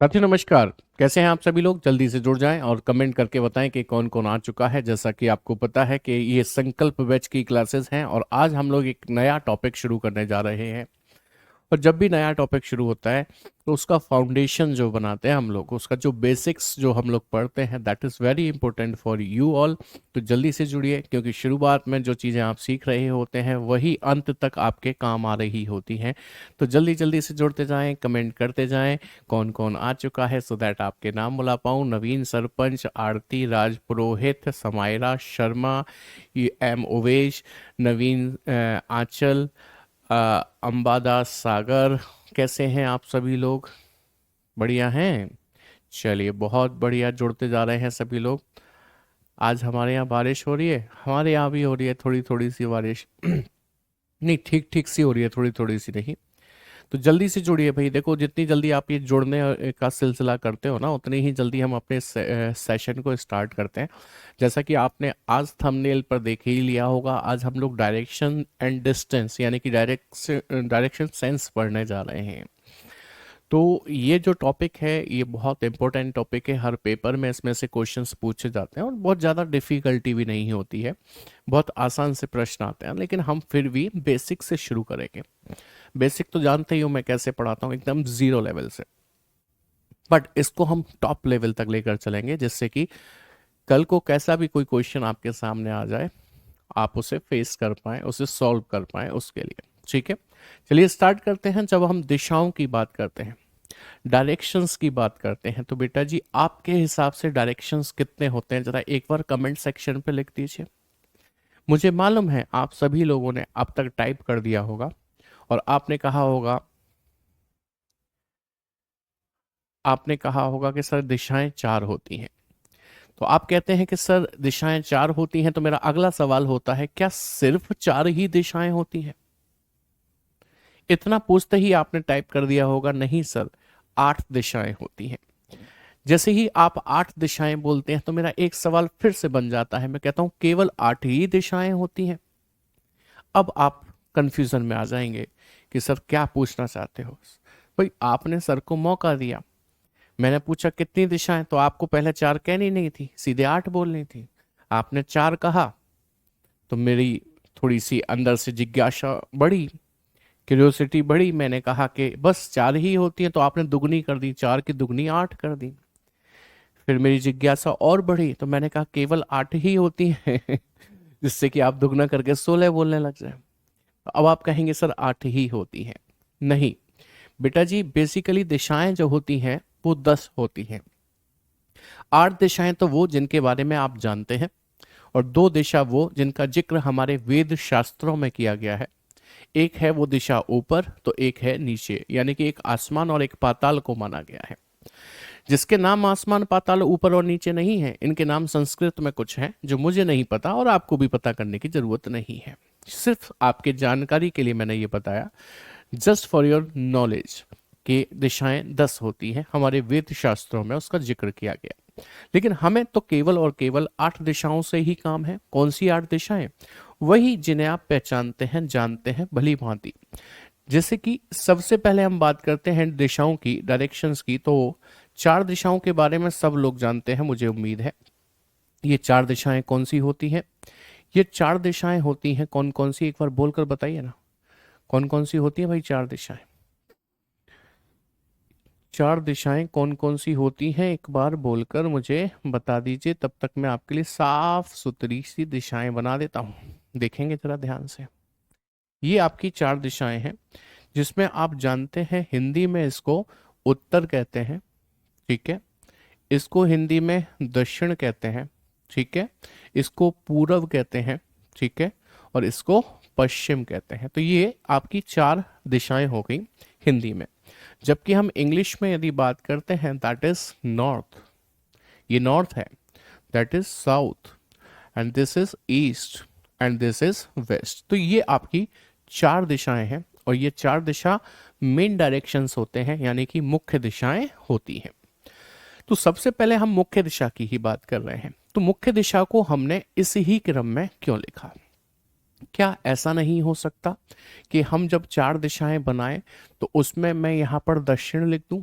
साथियों नमस्कार। कैसे हैं आप सभी लोग? जल्दी से जुड़ जाएं और कमेंट करके बताएं कि कौन कौन आ चुका है। जैसा कि आपको पता है कि ये संकल्प बैच की क्लासेस हैं और आज हम लोग एक नया टॉपिक शुरू करने जा रहे हैं। और जब भी नया टॉपिक शुरू होता है तो उसका फाउंडेशन जो बनाते हैं हम लोग, उसका जो बेसिक्स जो हम लोग पढ़ते हैं, that is very important for you all. तो जल्दी से जुड़िए, क्योंकि शुरुआत में जो चीज़ें आप सीख रहे होते हैं वही अंत तक आपके काम आ रही होती हैं। तो जल्दी जल्दी से जुड़ते जाएं, कमेंट करते जाएं कौन कौन आ चुका है, सो दैट आपके नाम बुला पाऊँ। नवीन सरपंच, आरती राज पुरोहित, समायरा शर्मा, एम ओवेश, नवीन आंचल, अंबादास सागर। कैसे हैं आप सभी लोग? बढ़िया हैं। चलिए, बहुत बढ़िया, जुड़ते जा रहे हैं सभी लोग। आज हमारे यहाँ बारिश हो रही है, हमारे यहाँ भी हो रही है थोड़ी थोड़ी सी बारिश। नहीं, ठीक ठीक सी हो रही है, थोड़ी थोड़ी सी नहीं। तो जल्दी से जुड़िए भाई। देखो, जितनी जल्दी आप ये जुड़ने का सिलसिला करते हो ना, उतनी ही जल्दी हम अपने सेशन को स्टार्ट करते हैं। जैसा कि आपने आज थंबनेल पर देख ही लिया होगा, आज हम लोग डायरेक्शन एंड डिस्टेंस यानी कि डायरेक्शन सेंस पढ़ने जा रहे हैं। तो ये जो टॉपिक है ये बहुत इंपॉर्टेंट टॉपिक है। हर पेपर में इसमें से क्वेश्चंस पूछे जाते हैं और बहुत ज़्यादा डिफ़िकल्टी भी नहीं होती है, बहुत आसान से प्रश्न आते हैं। लेकिन हम फिर भी बेसिक से शुरू करेंगे। बेसिक तो जानते ही हो मैं कैसे पढ़ाता हूँ, एकदम ज़ीरो लेवल से। बट इसको हम टॉप लेवल तक लेकर चलेंगे, जिससे कि कल को कैसा भी कोई क्वेश्चन आपके सामने आ जाए, आप उसे फेस कर पाएँ, उसे सॉल्व कर पाएँ, उसके लिए। ठीक है, चलिए स्टार्ट करते हैं। जब हम दिशाओं की बात करते हैं, डायरेक्शंस की बात करते हैं, तो बेटा जी आपके हिसाब से डायरेक्शंस कितने होते हैं? जरा एक बार कमेंट सेक्शन पे लिख दीजिए। मुझे मालूम है आप सभी लोगों ने अब तक टाइप कर दिया होगा और आपने कहा होगा कि सर दिशाएं चार होती हैं। तो आप कहते हैं कि सर दिशाएं चार होती हैं, तो मेरा अगला सवाल होता है, क्या सिर्फ चार ही दिशाएं होती हैं? इतना पूछते ही आपने टाइप कर दिया होगा, नहीं सर, आठ दिशाएं होती हैं। जैसे ही आप आठ दिशाएं बोलते हैं तो मेरा एक सवाल फिर से बन जाता है। मैं कहता हूं केवल आठ ही दिशाएं होती हैं। अब आप कंफ्यूजन में आ जाएंगे कि सर क्या पूछना चाहते हो। भाई, आपने सर को मौका दिया, मैंने पूछा कितनी दिशाएं, तो आपको पहले चार कहनी नहीं थी, सीधे आठ बोलनी थी। आपने चार कहा तो मेरी थोड़ी सी अंदर से जिज्ञासा बढ़ी, क्यूरियोसिटी बढ़ी। मैंने कहा कि बस चार ही होती है, तो आपने दुगनी कर दी, चार की दुगनी आठ कर दी। फिर मेरी जिज्ञासा और बढ़ी, तो मैंने कहा केवल आठ ही होती हैं। जिससे कि आप दुगना करके 16 बोलने लग जाए। तो अब आप कहेंगे सर आठ ही होती हैं। नहीं बेटा जी, बेसिकली दिशाएं जो होती हैं वो 10 होती हैं। आठ दिशाएं तो वो जिनके बारे में आप जानते हैं, और दो दिशा वो जिनका जिक्र हमारे वेद शास्त्रों में किया गया है। एक है वो दिशा ऊपर, तो एक है नीचे, यानी कि एक आसमान और एक पाताल को माना गया है। जिसके नाम आसमान पाताल ऊपर और नीचे नहीं है, इनके नाम संस्कृत में कुछ हैं जो मुझे नहीं पता और आपको भी पता करने की जरूरत नहीं है। सिर्फ आपके जानकारी के लिए मैंने ये बताया, जस्ट फॉर योर नॉलेज, कि दिशाएं 10 होती हैं, हमारे वेद शास्त्रों में उसका जिक्र किया गया। लेकिन हमें तो केवल और केवल 8 दिशाओं से ही काम है। कौन सी 8 दिशाएं? वही जिन्हें आप पहचानते हैं, जानते हैं भली भांति। जैसे कि सबसे पहले हम बात करते हैं दिशाओं की, डायरेक्शंस की, तो चार दिशाओं के बारे में सब लोग जानते हैं, मुझे उम्मीद है। ये चार दिशाएं कौन सी होती हैं? ये चार दिशाएं होती हैं कौन कौन सी, एक बार बोलकर बताइए ना, कौन कौन सी होती है भाई चार दिशाएं? चार दिशाएं कौन कौन सी होती हैं, एक बार बोलकर मुझे बता दीजिए, तब तक मैं आपके लिए साफ सुथरी सी दिशाएं बना देता हूं। देखेंगे जरा ध्यान से। ये आपकी चार दिशाएं हैं, जिसमें आप जानते हैं हिंदी में इसको उत्तर कहते हैं। ठीक है, इसको हिंदी में दक्षिण कहते हैं। ठीक है, इसको पूरब कहते हैं। ठीक है, और इसको पश्चिम कहते हैं। तो ये आपकी चार दिशाएं हो गई हिंदी में। जबकि हम इंग्लिश में यदि बात करते हैं, दैट इज नॉर्थ, ये नॉर्थ है। That is south, and this is east, and this is west. तो ये आपकी चार दिशाएं हैं, और ये चार दिशा मेन डायरेक्शंस होते हैं, यानी कि मुख्य दिशाएं होती हैं। तो सबसे पहले हम मुख्य दिशा की ही बात कर रहे हैं। तो मुख्य दिशा को हमने इस ही क्रम में क्यों लिखा? क्या ऐसा नहीं हो सकता कि हम जब चार दिशाएं बनाएं तो उसमें मैं यहां पर दक्षिण लिख दूं,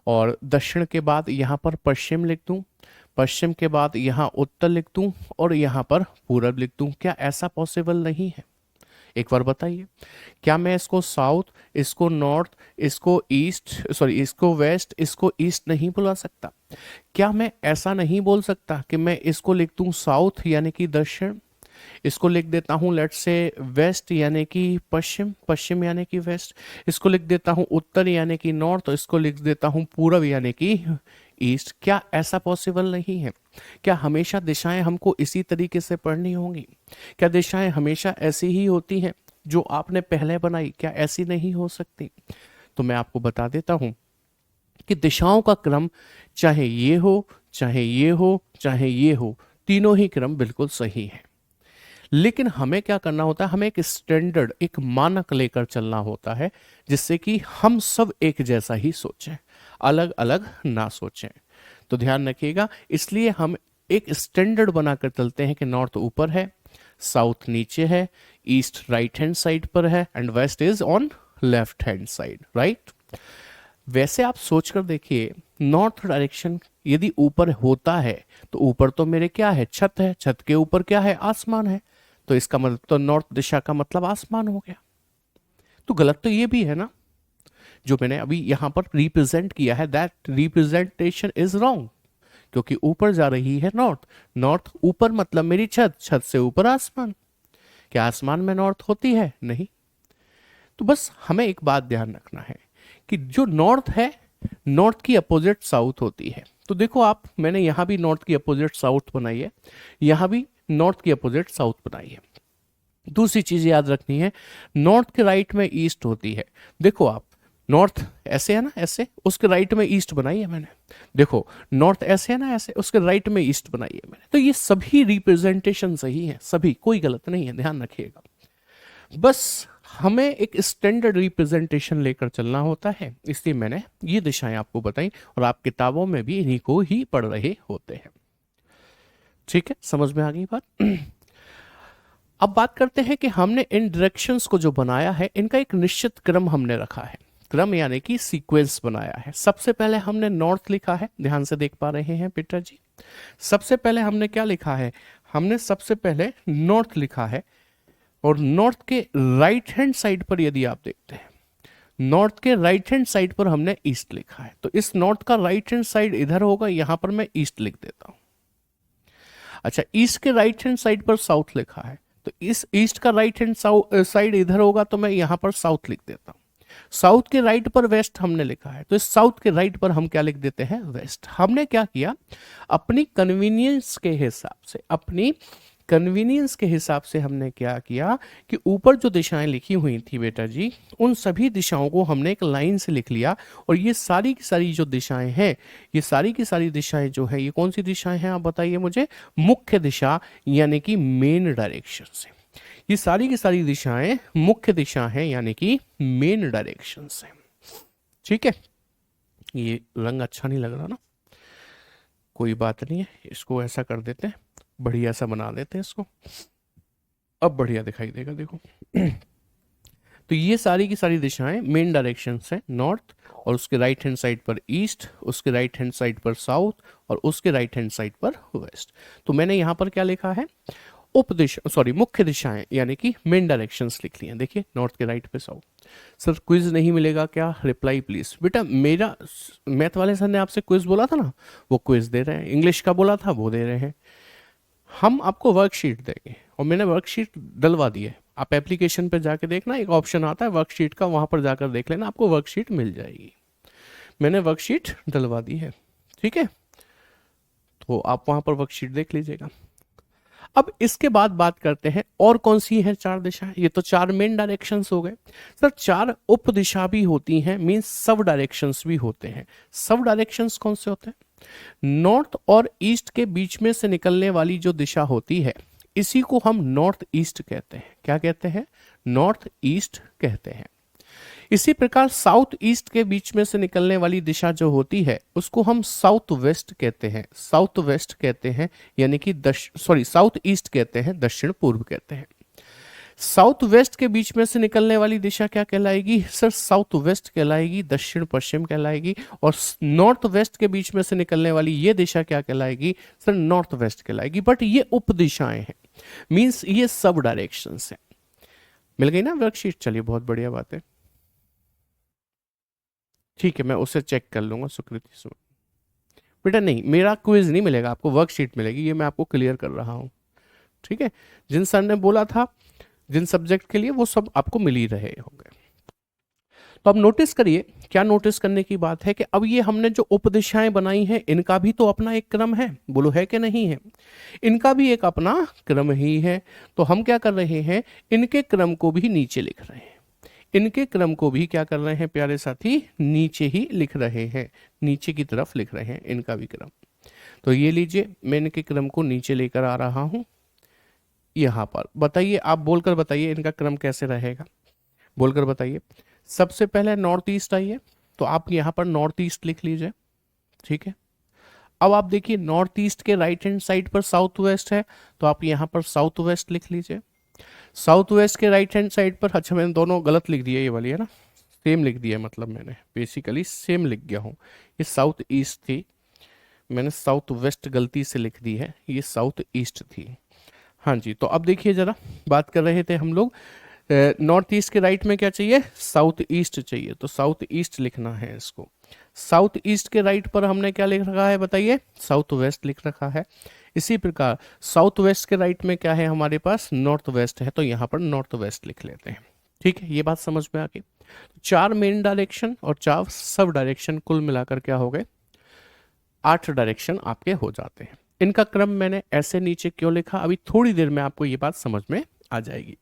और दक्षिण के बाद यहाँ पर पश्चिम लिख दूं, पश्चिम के बाद यहाँ उत्तर लिख दूं और यहाँ पर पूरब लिख दूं। क्या ऐसा पॉसिबल नहीं है? एक बार बताइए, क्या मैं इसको साउथ, इसको नॉर्थ, इसको ईस्ट, सॉरी इसको वेस्ट, इसको ईस्ट नहीं बुला सकता? क्या मैं ऐसा नहीं बोल सकता कि मैं इसको लिख दूं साउथ यानी कि दक्षिण, इसको लिख देता हूं लेट्स से वेस्ट यानी कि पश्चिम, पश्चिम यानी कि वेस्ट, इसको लिख देता हूं उत्तर यानी कि नॉर्थ, और इसको लिख देता हूं पूरब यानी कि ईस्ट? क्या ऐसा पॉसिबल नहीं है? क्या हमेशा दिशाएं हमको इसी तरीके से पढ़नी होंगी? क्या दिशाएं हमेशा ऐसी ही होती हैं जो आपने पहले बनाई? क्या ऐसी नहीं हो सकती? तो मैं आपको बता देता हूं कि दिशाओं का क्रम चाहे ये हो, चाहे ये हो, चाहे ये हो, तीनों ही क्रम बिल्कुल सही है। लेकिन हमें क्या करना होता है, हमें एक स्टैंडर्ड, एक मानक लेकर चलना होता है, जिससे कि हम सब एक जैसा ही सोचें, अलग अलग ना सोचें। तो ध्यान रखिएगा, इसलिए हम एक स्टैंडर्ड बनाकर चलते हैं कि नॉर्थ ऊपर है, साउथ नीचे है, ईस्ट राइट हैंड साइड पर है and west is on left hand side, right? वैसे आप सोचकर देखिए, नॉर्थ डायरेक्शन यदि ऊपर होता है तो ऊपर तो मेरे क्या है, छत है, छत के ऊपर क्या है, आसमान है, तो इसका मतलब तो नॉर्थ दिशा का मतलब आसमान हो गया। तो गलत तो ये भी है ना, जो मैंने अभी यहां पर रिप्रेजेंट किया है, दैट रिप्रेजेंटेशन इज रॉन्ग, क्योंकि ऊपर जा रही है नॉर्थ, नॉर्थ ऊपर मतलब मेरी छत, छत से ऊपर आसमान। क्या आसमान में नॉर्थ होती है? नहीं। तो बस हमें एक बात ध्यान रखना है कि जो नॉर्थ है, नॉर्थ की अपोजिट साउथ होती है। तो देखो आप, मैंने यहां भी नॉर्थ की अपोजिट साउथ बनाई है, यहां भी नॉर्थ की अपोजिट साउथ बनाई है। दूसरी चीज याद रखनी है, नॉर्थ के राइट में ईस्ट होती है। देखो आप, नॉर्थ ऐसे है ना, ऐसे, उसके राइट में ईस्ट बनाई है मैंने। देखो नॉर्थ ऐसे है ना, ऐसे, उसके राइट में ईस्ट बनाई है मैंने। तो ये सभी रिप्रेजेंटेशन सही है, सभी, कोई गलत नहीं है, ध्यान रखिएगा। बस हमें एक स्टैंडर्ड रिप्रेजेंटेशन लेकर चलना होता है, इसलिए मैंने ये दिशाएं आपको बताई और आप किताबों में भी इन्हीं को ही पढ़ रहे होते हैं। ठीक है, समझ में आ गई बात? अब बात करते हैं कि हमने इन डायरेक्शंस को जो बनाया है, इनका एक निश्चित क्रम हमने रखा है, क्रम यानी कि सीक्वेंस बनाया है। सबसे पहले हमने नॉर्थ लिखा है, ध्यान से देख पा रहे हैं बेटा जी? सबसे पहले हमने क्या लिखा है, हमने सबसे पहले नॉर्थ लिखा है, और नॉर्थ के राइट हैंड साइड पर यदि आप देखते हैं, नॉर्थ के राइट हैंड साइड पर हमने ईस्ट लिखा है। तो इस नॉर्थ का राइट हैंड साइड इधर होगा, यहां पर मैं ईस्ट लिख देता हूं। अच्छा, ईस्ट के राइट हैंड साइड पर साउथ लिखा है, तो इस ईस्ट का राइट हैंड साइड इधर होगा, तो मैं यहां पर साउथ लिख देता हूं। साउथ के राइट पर वेस्ट हमने लिखा है, तो इस साउथ के राइट पर हम क्या लिख देते हैं, वेस्ट। हमने क्या किया, अपनी कन्वीनियंस के हिसाब से, अपनी कन्वीनियंस के हिसाब से हमने क्या किया कि ऊपर जो दिशाएं लिखी हुई थी बेटा जी, उन सभी दिशाओं को हमने एक लाइन से लिख लिया। और ये सारी की सारी जो दिशाएं हैं, ये सारी की सारी दिशाएं जो है, ये कौन सी दिशाएं हैं आप बताइए मुझे? मुख्य दिशा यानी कि मेन डायरेक्शन से। ये सारी की सारी दिशाएं मुख्य दिशा हैं यानी कि मेन डायरेक्शन से। ठीक है, ये रंग अच्छा नहीं लग रहा ना, कोई बात नहीं है, इसको ऐसा कर देते हैं, बढ़िया सा बना देते हैं इसको, अब बढ़िया दिखाई देगा, देखो। तो ये सारी की सारी दिशाएं मेन डायरेक्शन से, नॉर्थ, और उसके राइट हैंड साइड पर ईस्ट, उसके राइट हैंड साइड पर साउथ, और उसके राइट हैंड साइड पर वेस्ट। तो मैंने यहां पर क्या लिखा है, मुख्य दिशाएं यानी कि मेन डायरेक्शंस लिख लिए हैं। देखिए, नॉर्थ के राइट पे साउथ। सर क्विज नहीं मिलेगा क्या? Reply please. बेटा मेरा मैथ वाले सर ने आपसे क्विज बोला था ना, वो क्विज दे रहे हैं। इंग्लिश का बोला था, वो दे रहे हैं। हम आपको वर्कशीट देंगे और मैंने वर्कशीट डलवा दी है। आप एप्लीकेशन पे जाके देखना, एक ऑप्शन आता है वर्कशीट का, वहां पर जाकर देख लेना, आपको वर्कशीट मिल जाएगी। मैंने वर्कशीट डलवा दी है, ठीक है, तो आप वहां पर वर्कशीट देख लीजिएगा। अब इसके बाद बात करते हैं और कौन सी है चार दिशाएं। ये तो चार मेन डायरेक्शंस हो गए। सर चार उप दिशा भी होती हैं, मींस सब डायरेक्शंस भी होते हैं। सब डायरेक्शंस कौन से होते हैं? नॉर्थ और ईस्ट के बीच में से निकलने वाली जो दिशा होती है, इसी को हम नॉर्थ ईस्ट कहते हैं। क्या कहते हैं? नॉर्थ ईस्ट कहते हैं। इसी प्रकार साउथ ईस्ट के बीच में से निकलने वाली दिशा जो होती है, उसको हम साउथ वेस्ट कहते हैं। साउथ वेस्ट कहते हैं, यानी कि साउथ ईस्ट कहते हैं, दक्षिण पूर्व कहते हैं। साउथ वेस्ट के बीच में से निकलने वाली दिशा क्या कहलाएगी सर? साउथ वेस्ट कहलाएगी, दक्षिण पश्चिम कहलाएगी। और नॉर्थ वेस्ट के बीच में से निकलने वाली ये दिशा क्या कहलाएगी सर? नॉर्थ वेस्ट कहलाएगी। बट ये उप दिशाएं हैं, मींस ये सब डायरेक्शंस हैं। मिल गई ना वर्कशीट? चलिए बहुत बढ़िया बात है। ठीक है, मैं उसे चेक कर लूंगा सुकृति सुमन। बेटा नहीं, मेरा क्विज नहीं मिलेगा आपको, वर्कशीट मिलेगी, ये मैं आपको क्लियर कर रहा हूं। ठीक है, जिन सर ने बोला था जिन सब्जेक्ट के लिए वो सब आपको मिल ही रहे होंगे। तो अब नोटिस करिए, क्या नोटिस करने की बात है कि अब ये हमने जो उपदिशाएं बनाई हैं इनका भी तो अपना एक क्रम है, बोलो है कि नहीं है? इनका भी एक अपना क्रम ही है। तो हम क्या कर रहे हैं, इनके क्रम को भी नीचे लिख रहे हैं। इनके क्रम को भी क्या कर रहे हैं प्यारे साथी? नीचे ही लिख रहे हैं, नीचे की तरफ लिख रहे हैं इनका भी क्रम। तो ये लीजिए, मैं इनके क्रम को नीचे लेकर आ रहा हूं यहां पर। बताइए, आप बोलकर बताइए इनका क्रम कैसे रहेगा, बोलकर बताइए। सबसे पहले नॉर्थ ईस्ट आइए, तो आप यहां पर नॉर्थ ईस्ट लिख लीजिए। ठीक है, अब आप देखिए नॉर्थ ईस्ट के राइट हैंड साइड पर साउथ वेस्ट है, तो आप यहां पर साउथ वेस्ट लिख लीजिए। साउथ वेस्ट के राइट हैंड साइड पर, अच्छा मैंने दोनों गलत लिख दिया, ये वाली है ना, सेम लिख दिया, मतलब मैंने बेसिकली सेम लिख गया हूँ। ये साउथ ईस्ट थी, मैंने साउथ वेस्ट गलती से लिख दी है, ये साउथ ईस्ट थी। हाँ जी, तो अब देखिए जरा, बात कर रहे थे हम लोग नॉर्थ ईस्ट के राइट में क्या चाहिए? साउथ ईस्ट चाहिए, तो साउथ ईस्ट लिखना है इसको। साउथ ईस्ट के राइट पर हमने क्या लिख रखा है बताइए? साउथ वेस्ट लिख रखा है। इसी प्रकार साउथ वेस्ट के राइट में क्या है हमारे पास? नॉर्थ वेस्ट है, तो यहाँ पर नॉर्थ वेस्ट लिख लेते हैं। ठीक है, ये बात समझ में आ गई। 4 मेन डायरेक्शन और 4 सब डायरेक्शन, कुल मिलाकर क्या हो गए? 8 डायरेक्शन आपके हो जाते हैं। इनका क्रम मैंने ऐसे नीचे क्यों लिखा, अभी थोड़ी देर में आपको ये बात समझ में आ जाएगी।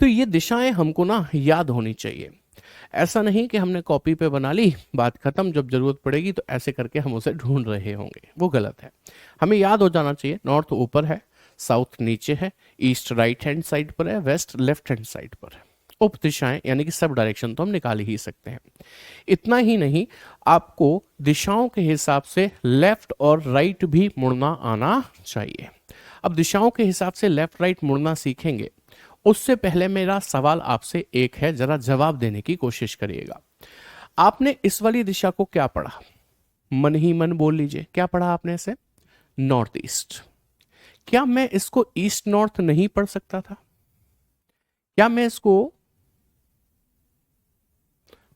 तो ये दिशाएं हमको ना याद होनी चाहिए, ऐसा नहीं कि हमने कॉपी पे बना ली, बात खत्म, जब जरूरत पड़ेगी तो ऐसे करके हम उसे ढूंढ रहे होंगे, वो गलत है। हमें याद हो जाना चाहिए, नॉर्थ ऊपर है, साउथ नीचे है, ईस्ट राइट हैंड साइड पर है, वेस्ट लेफ्ट हैंड साइड पर है। उप दिशाएं यानी कि सब डायरेक्शन तो हम निकाल ही सकते हैं। इतना ही नहीं, आपको दिशाओं के हिसाब से लेफ्ट और राइट भी मुड़ना आना चाहिए। अब दिशाओं के हिसाब से लेफ्ट राइट मुड़ना सीखेंगे, उससे पहले मेरा सवाल आपसे एक है, जरा जवाब देने की कोशिश करिएगा। आपने इस वाली दिशा को क्या पढ़ा? मन ही मन बोल लीजिए, क्या पढ़ा आपने इसे? North east. क्या मैं इसको ईस्ट नॉर्थ नहीं पढ़ सकता था? क्या मैं इसको,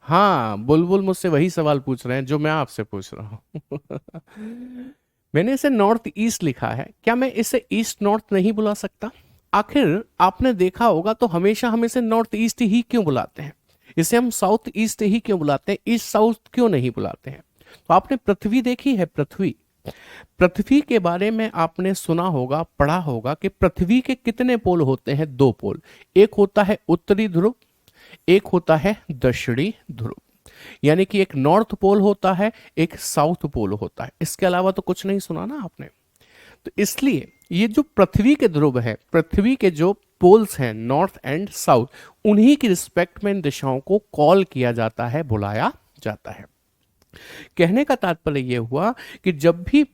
हाँ बुलबुल मुझसे वही सवाल पूछ रहे हैं जो मैं आपसे पूछ रहा हूं। मैंने इसे नॉर्थ ईस्ट लिखा है, क्या मैं इसे ईस्ट नॉर्थ नहीं बुला सकता? आखिर आपने देखा होगा तो हमेशा हम इसे नॉर्थ ईस्ट ही क्यों बुलाते हैं, इसे हम साउथ ईस्ट ही क्यों बुलाते हैं, ईस्ट साउथ क्यों नहीं बुलाते हैं? तो आपने पृथ्वी देखी है, पृथ्वी, पृथ्वी के बारे में आपने सुना होगा, पढ़ा होगा कि पृथ्वी के कितने पोल होते हैं? 2 पोल, एक होता है उत्तरी ध्रुव, एक होता है दक्षिणी ध्रुव। यानी कि एक नॉर्थ पोल होता है, एक साउथ पोल होता है, इसके अलावा तो कुछ नहीं सुना ना आपने। तो इसलिए ये जो पृथ्वी के ध्रुव है, पृथ्वी के जो पोल्स हैं नॉर्थ एंड साउथ, उन्हीं की रिस्पेक्ट में इन दिशाओं को कॉल किया जाता है, बुलाया जाता है। कहने का तात्पर्य यह हुआ कि जब भी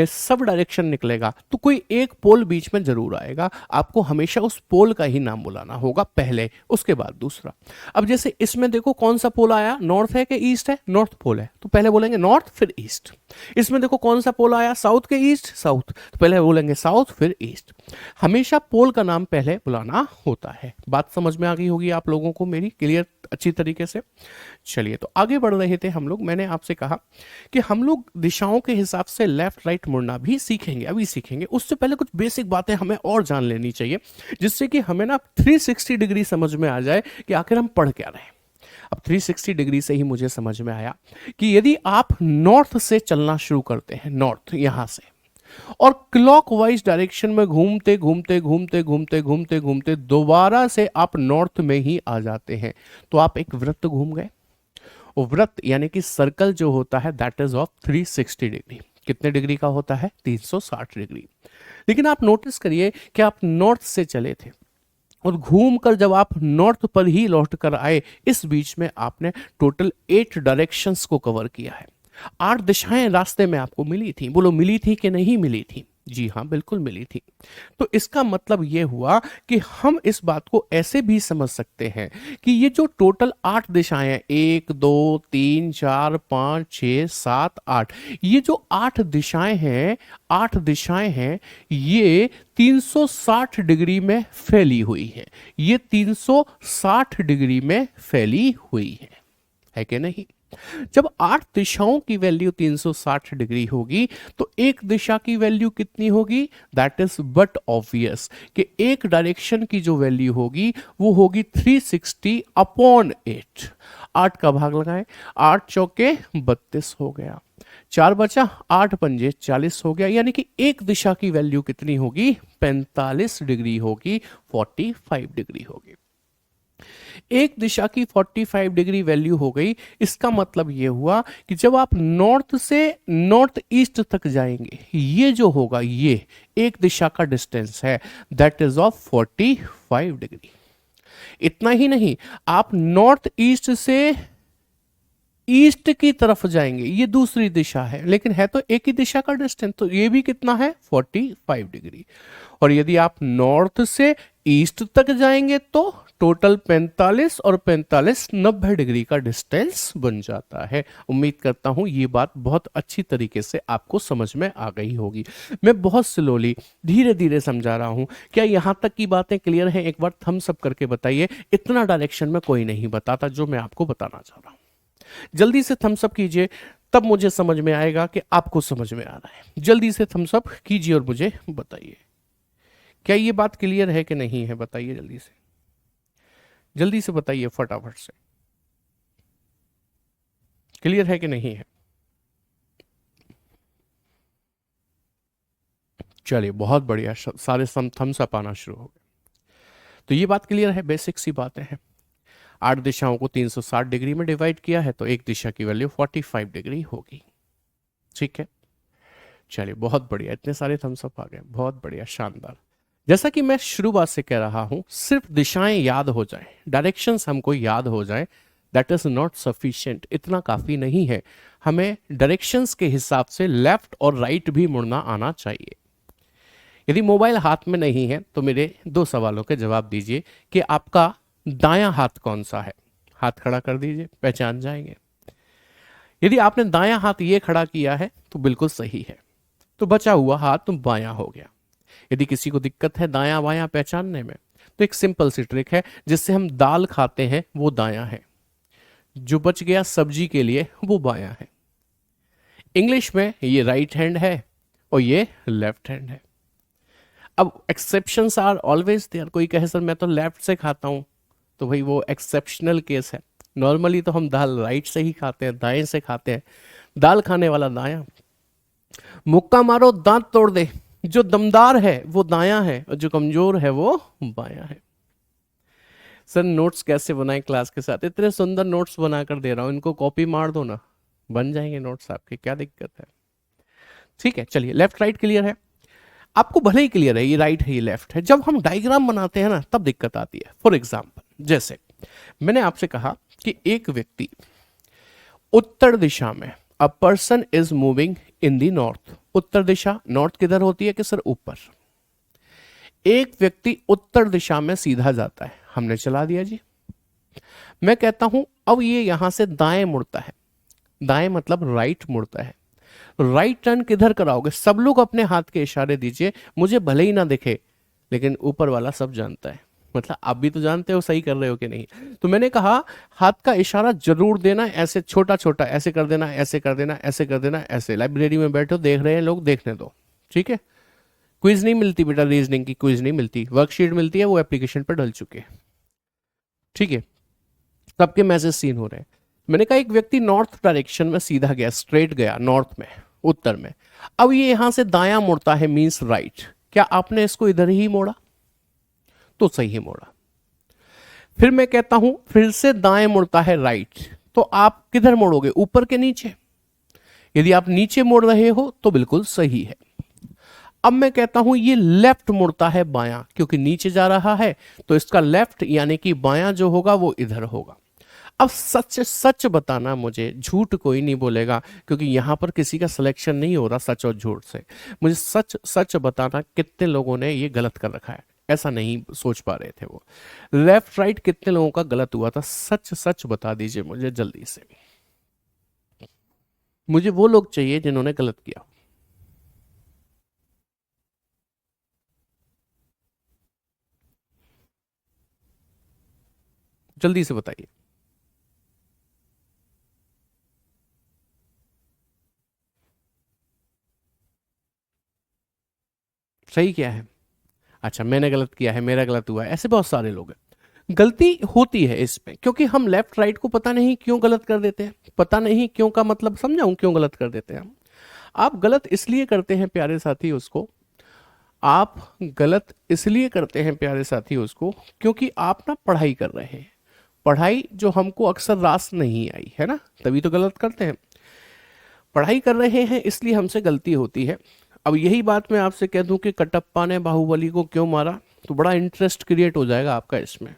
सब डायरेक्शन निकलेगा तो कोई एक पोल बीच में जरूर आएगा, आपको हमेशा उस पोल का ही नाम बुलाना होगा पहले, उसके बाद दूसरा। अब जैसे इसमें देखो कौन सा पोल आया, नॉर्थ है कि ईस्ट है? नॉर्थ पोल है, तो पहले बोलेंगे नॉर्थ फिर ईस्ट। इसमें देखो कौन सा पोल आया, साउथ के ईस्ट? साउथ, तो पहले बोलेंगे साउथ फिर ईस्ट। हमेशा पोल का नाम पहले बुलाना होता है। बात समझ में आ गई होगी आप लोगों को मेरी, क्लियर अच्छी तरीके से। चलिए, तो आगे बढ़ रहे थे हम लोग, मैंने आपसे कहा कि हम लोग दिशाओं के हिसाब से लेफ्ट राइट मुड़ना भी सीखेंगे, अभी सीखेंगे। उससे पहले कुछ बेसिक बातें हमें और जान लेनी चाहिए, जिससे कि हमें ना 360 डिग्री समझ में आ जाए कि आखिर हम पढ़ क्या रहे हैं। अब 360 डिग्री से ही मुझे समझ में आया कि यदि आप नॉर्थ से चलना शुरू करते हैं, नॉर्थ यहां से, और क्लॉकवाइज डायरेक्शन में घूमते घूमते घूमते घूमते घूमते घूमते दोबारा से आप नॉर्थ में ही आ जाते हैं, तो आप एक वृत्त घूम गए। वृत्त यानी कि सर्कल जो होता है दैट इज ऑफ 360 डिग्री। कितने डिग्री का होता है? 360 डिग्री। लेकिन आप नोटिस करिए कि आप नॉर्थ से चले थे और घूमकर जब आप नॉर्थ पर ही लौट कर आए, इस बीच में आपने टोटल 8 डायरेक्शंस को कवर किया है। 8 दिशाएं रास्ते में आपको मिली थी, बोलो मिली थी कि नहीं मिली थी? जी हाँ, बिल्कुल मिली थी। तो इसका मतलब ये हुआ कि हम इस बात को ऐसे भी समझ सकते हैं कि ये जो टोटल 8 दिशाएं हैं, 1, 2, 3, 4, 5, 6, 7, 8, ये जो 8 दिशाएं हैं, 8 दिशाएं हैं, ये 360 डिग्री में फैली हुई है। ये 360 डिग्री में फैली हुई है कि नहीं? जब 8 दिशाओं की वैल्यू 360 डिग्री होगी तो एक दिशा की वैल्यू कितनी होगी? दैट इज बट ऑब्वियस कि एक डायरेक्शन की जो वैल्यू होगी वो होगी 360 अपॉन 8। 8 का भाग लगाएं, 8 चौके 32 हो गया, 4 बचा, 8 पंजे 40 हो गया, यानी कि एक दिशा की वैल्यू कितनी होगी? 45 डिग्री होगी, 45 डिग्री होगी। एक दिशा की 45 डिग्री वैल्यू हो गई। इसका मतलब यह हुआ कि जब आप नॉर्थ से नॉर्थ ईस्ट तक जाएंगे, ये जो होगा ये एक दिशा का डिस्टेंस है, दैट इज ऑफ 45 डिग्री। इतना ही नहीं, आप नॉर्थ ईस्ट से ईस्ट की तरफ जाएंगे, ये दूसरी दिशा है लेकिन है तो एक ही दिशा का डिस्टेंस, तो ये भी कितना है? 45 डिग्री। और यदि आप नॉर्थ से ईस्ट तक जाएंगे तो टोटल 45 और 45 90 डिग्री का डिस्टेंस बन जाता है। उम्मीद करता हूं ये बात बहुत अच्छी तरीके से आपको समझ में आ गई होगी। मैं बहुत स्लोली धीरे धीरे समझा रहा हूं। क्या यहां तक की बातें क्लियर हैं? एक बार थम्स अप करके बताइए। इतना डायरेक्शन में कोई नहीं बताता जो मैं आपको बताना चाह रहा हूं। जल्दी से थम्स अप कीजिए, तब मुझे समझ में आएगा कि आपको समझ में आ रहा है। जल्दी से थम्स अप कीजिए और मुझे बताइए क्या ये बात क्लियर है कि नहीं है। बताइए जल्दी से, जल्दी से बताइए फटाफट से, क्लियर है कि नहीं है। चलिए बहुत बढ़िया, सारे थम्स अप आना शुरू हो गए। तो ये बात क्लियर है, बेसिक सी बातें हैं। 8 दिशाओं को 360 डिग्री में डिवाइड किया है तो एक दिशा की वैल्यू 45 डिग्री होगी। ठीक है, चलिए बहुत बढ़िया, इतने सारे थम्स अप आ गए, बहुत बढ़िया, शानदार। जैसा कि मैं शुरुआत से कह रहा हूं, सिर्फ दिशाएं याद हो जाएं, डायरेक्शंस हमको याद हो जाएं, दैट इज नॉट सफिशिएंट, इतना काफी नहीं है। हमें डायरेक्शंस के हिसाब से लेफ्ट और राइट भी मुड़ना आना चाहिए। यदि मोबाइल हाथ में नहीं है तो मेरे 2 सवालों के जवाब दीजिए कि आपका दायां हाथ कौन सा है। हाथ खड़ा कर दीजिए, पहचान जाएंगे। यदि आपने दायां हाथ ये खड़ा किया है तो बिल्कुल सही है, तो बचा हुआ हाथ तो बायां हो गया। यदि किसी को दिक्कत है दायां बायां पहचानने में तो एक सिंपल सी ट्रिक है, जिससे हम दाल खाते हैं वो दायां है, जो बच गया सब्जी के लिए वो बायां है। इंग्लिश में ये राइट हैंड है और ये लेफ्ट हैंड है। अब एक्सेप्शंस आर ऑलवेज देयर। कोई कहे सर मैं तो लेफ्ट से खाता हूं, तो भाई वो एक्सेप्शनल केस है। नॉर्मली तो हम दाल राइट से ही खाते हैं, दाएं से खाते हैं। दाल खाने वाला दायां। मुक्का मारो दांत तोड़ दे, जो दमदार है वो दायां है और जो कमजोर है वो बायां है। सर नोट्स कैसे बनाएं क्लास के साथ? इतने सुंदर नोट्स बनाकर दे रहा हूं, इनको कॉपी मार दो ना, बन जाएंगे नोट्स आपके, क्या दिक्कत है। ठीक है, चलिए लेफ्ट राइट क्लियर है। आपको भले ही क्लियर है ये राइट है ये लेफ्ट है, जब हम डायग्राम बनाते हैं ना तब दिक्कत आती है। फॉर एग्जाम्पल, जैसे मैंने आपसे कहा कि एक व्यक्ति उत्तर दिशा में, a person is moving in the north. Uttar Disha, north किधर होती है कि सर ऊपर। एक व्यक्ति उत्तर दिशा में सीधा जाता है, हमने चला दिया जी। मैं कहता हूं अब ये यहां से दाएं मुड़ता है, दाएं मतलब राइट मुड़ता है। राइट टर्न किधर कराओगे? सब लोग अपने हाथ के इशारे दीजिए, मुझे भले ही ना दिखे लेकिन ऊपर वाला सब जानता है। मतलब आप भी तो जानते हो सही कर रहे हो कि नहीं। तो मैंने कहा हाथ का इशारा जरूर देना, ऐसे छोटा छोटा, ऐसे कर देना, ऐसे कर देना, ऐसे कर देना, ऐसे। लाइब्रेरी में बैठो, देख रहे हैं लोग, देखने दो, ठीक है। क्विज नहीं मिलती बेटा, रीजनिंग की क्विज नहीं मिलती, वर्कशीट मिलती है, वो एप्लीकेशन पर डल चुके हैं, ठीक है। सबके मैसेज सीन हो रहे हैं। मैंने कहा एक व्यक्ति नॉर्थ डायरेक्शन में सीधा गया, स्ट्रेट गया नॉर्थ में, उत्तर में। अब ये यहां से दायां मुड़ता है, मींस राइट। क्या आपने इसको इधर ही मोड़ा? तो सही मोड़ा। फिर मैं कहता हूं फिर से दाएं मुड़ता है राइट, तो आप किधर मोड़ोगे? ऊपर के नीचे। यदि आप नीचे मोड़ रहे हो तो बिल्कुल सही है। अब मैं कहता हूं ये लेफ्ट मुड़ता है बायां, क्योंकि नीचे जा रहा है तो इसका लेफ्ट यानी कि बायां जो होगा वो इधर होगा। अब सच सच बताना, मुझे झूठ कोई नहीं बोलेगा, क्योंकि यहाँ पर किसी का सिलेक्शन नहीं हो रहा सच और झूठ से। मुझे सच सच बताना कितने लोगों ने ये गलत कर रखा है, ऐसा नहीं सोच पा रहे थे वो। लेफ्ट राइट कितने लोगों का गलत हुआ था, सच सच बता दीजिए मुझे जल्दी से। मुझे वो लोग चाहिए जिन्होंने गलत किया। जल्दी से बताइए। सही क्या है? अच्छा, मैंने गलत किया है, मेरा गलत हुआ है, ऐसे बहुत सारे लोग हैं। गलती होती है इसमें, क्योंकि हम लेफ्ट राइट को पता नहीं क्यों गलत कर देते हैं। पता नहीं क्यों का मतलब समझाऊं, क्यों गलत कर देते हैं हम? आप गलत इसलिए करते हैं प्यारे साथी उसको, आप गलत इसलिए करते हैं प्यारे साथी उसको, क्योंकि आप ना पढ़ाई कर रहे हैं। पढ़ाई जो हमको अक्सर रास नहीं आई है ना, तभी तो गलत करते हैं। पढ़ाई कर रहे हैं इसलिए हमसे गलती होती है। अब यही बात मैं आपसे कह दूं कि कटप्पा ने बाहुबली को क्यों मारा, तो बड़ा इंटरेस्ट क्रिएट हो जाएगा आपका इसमें।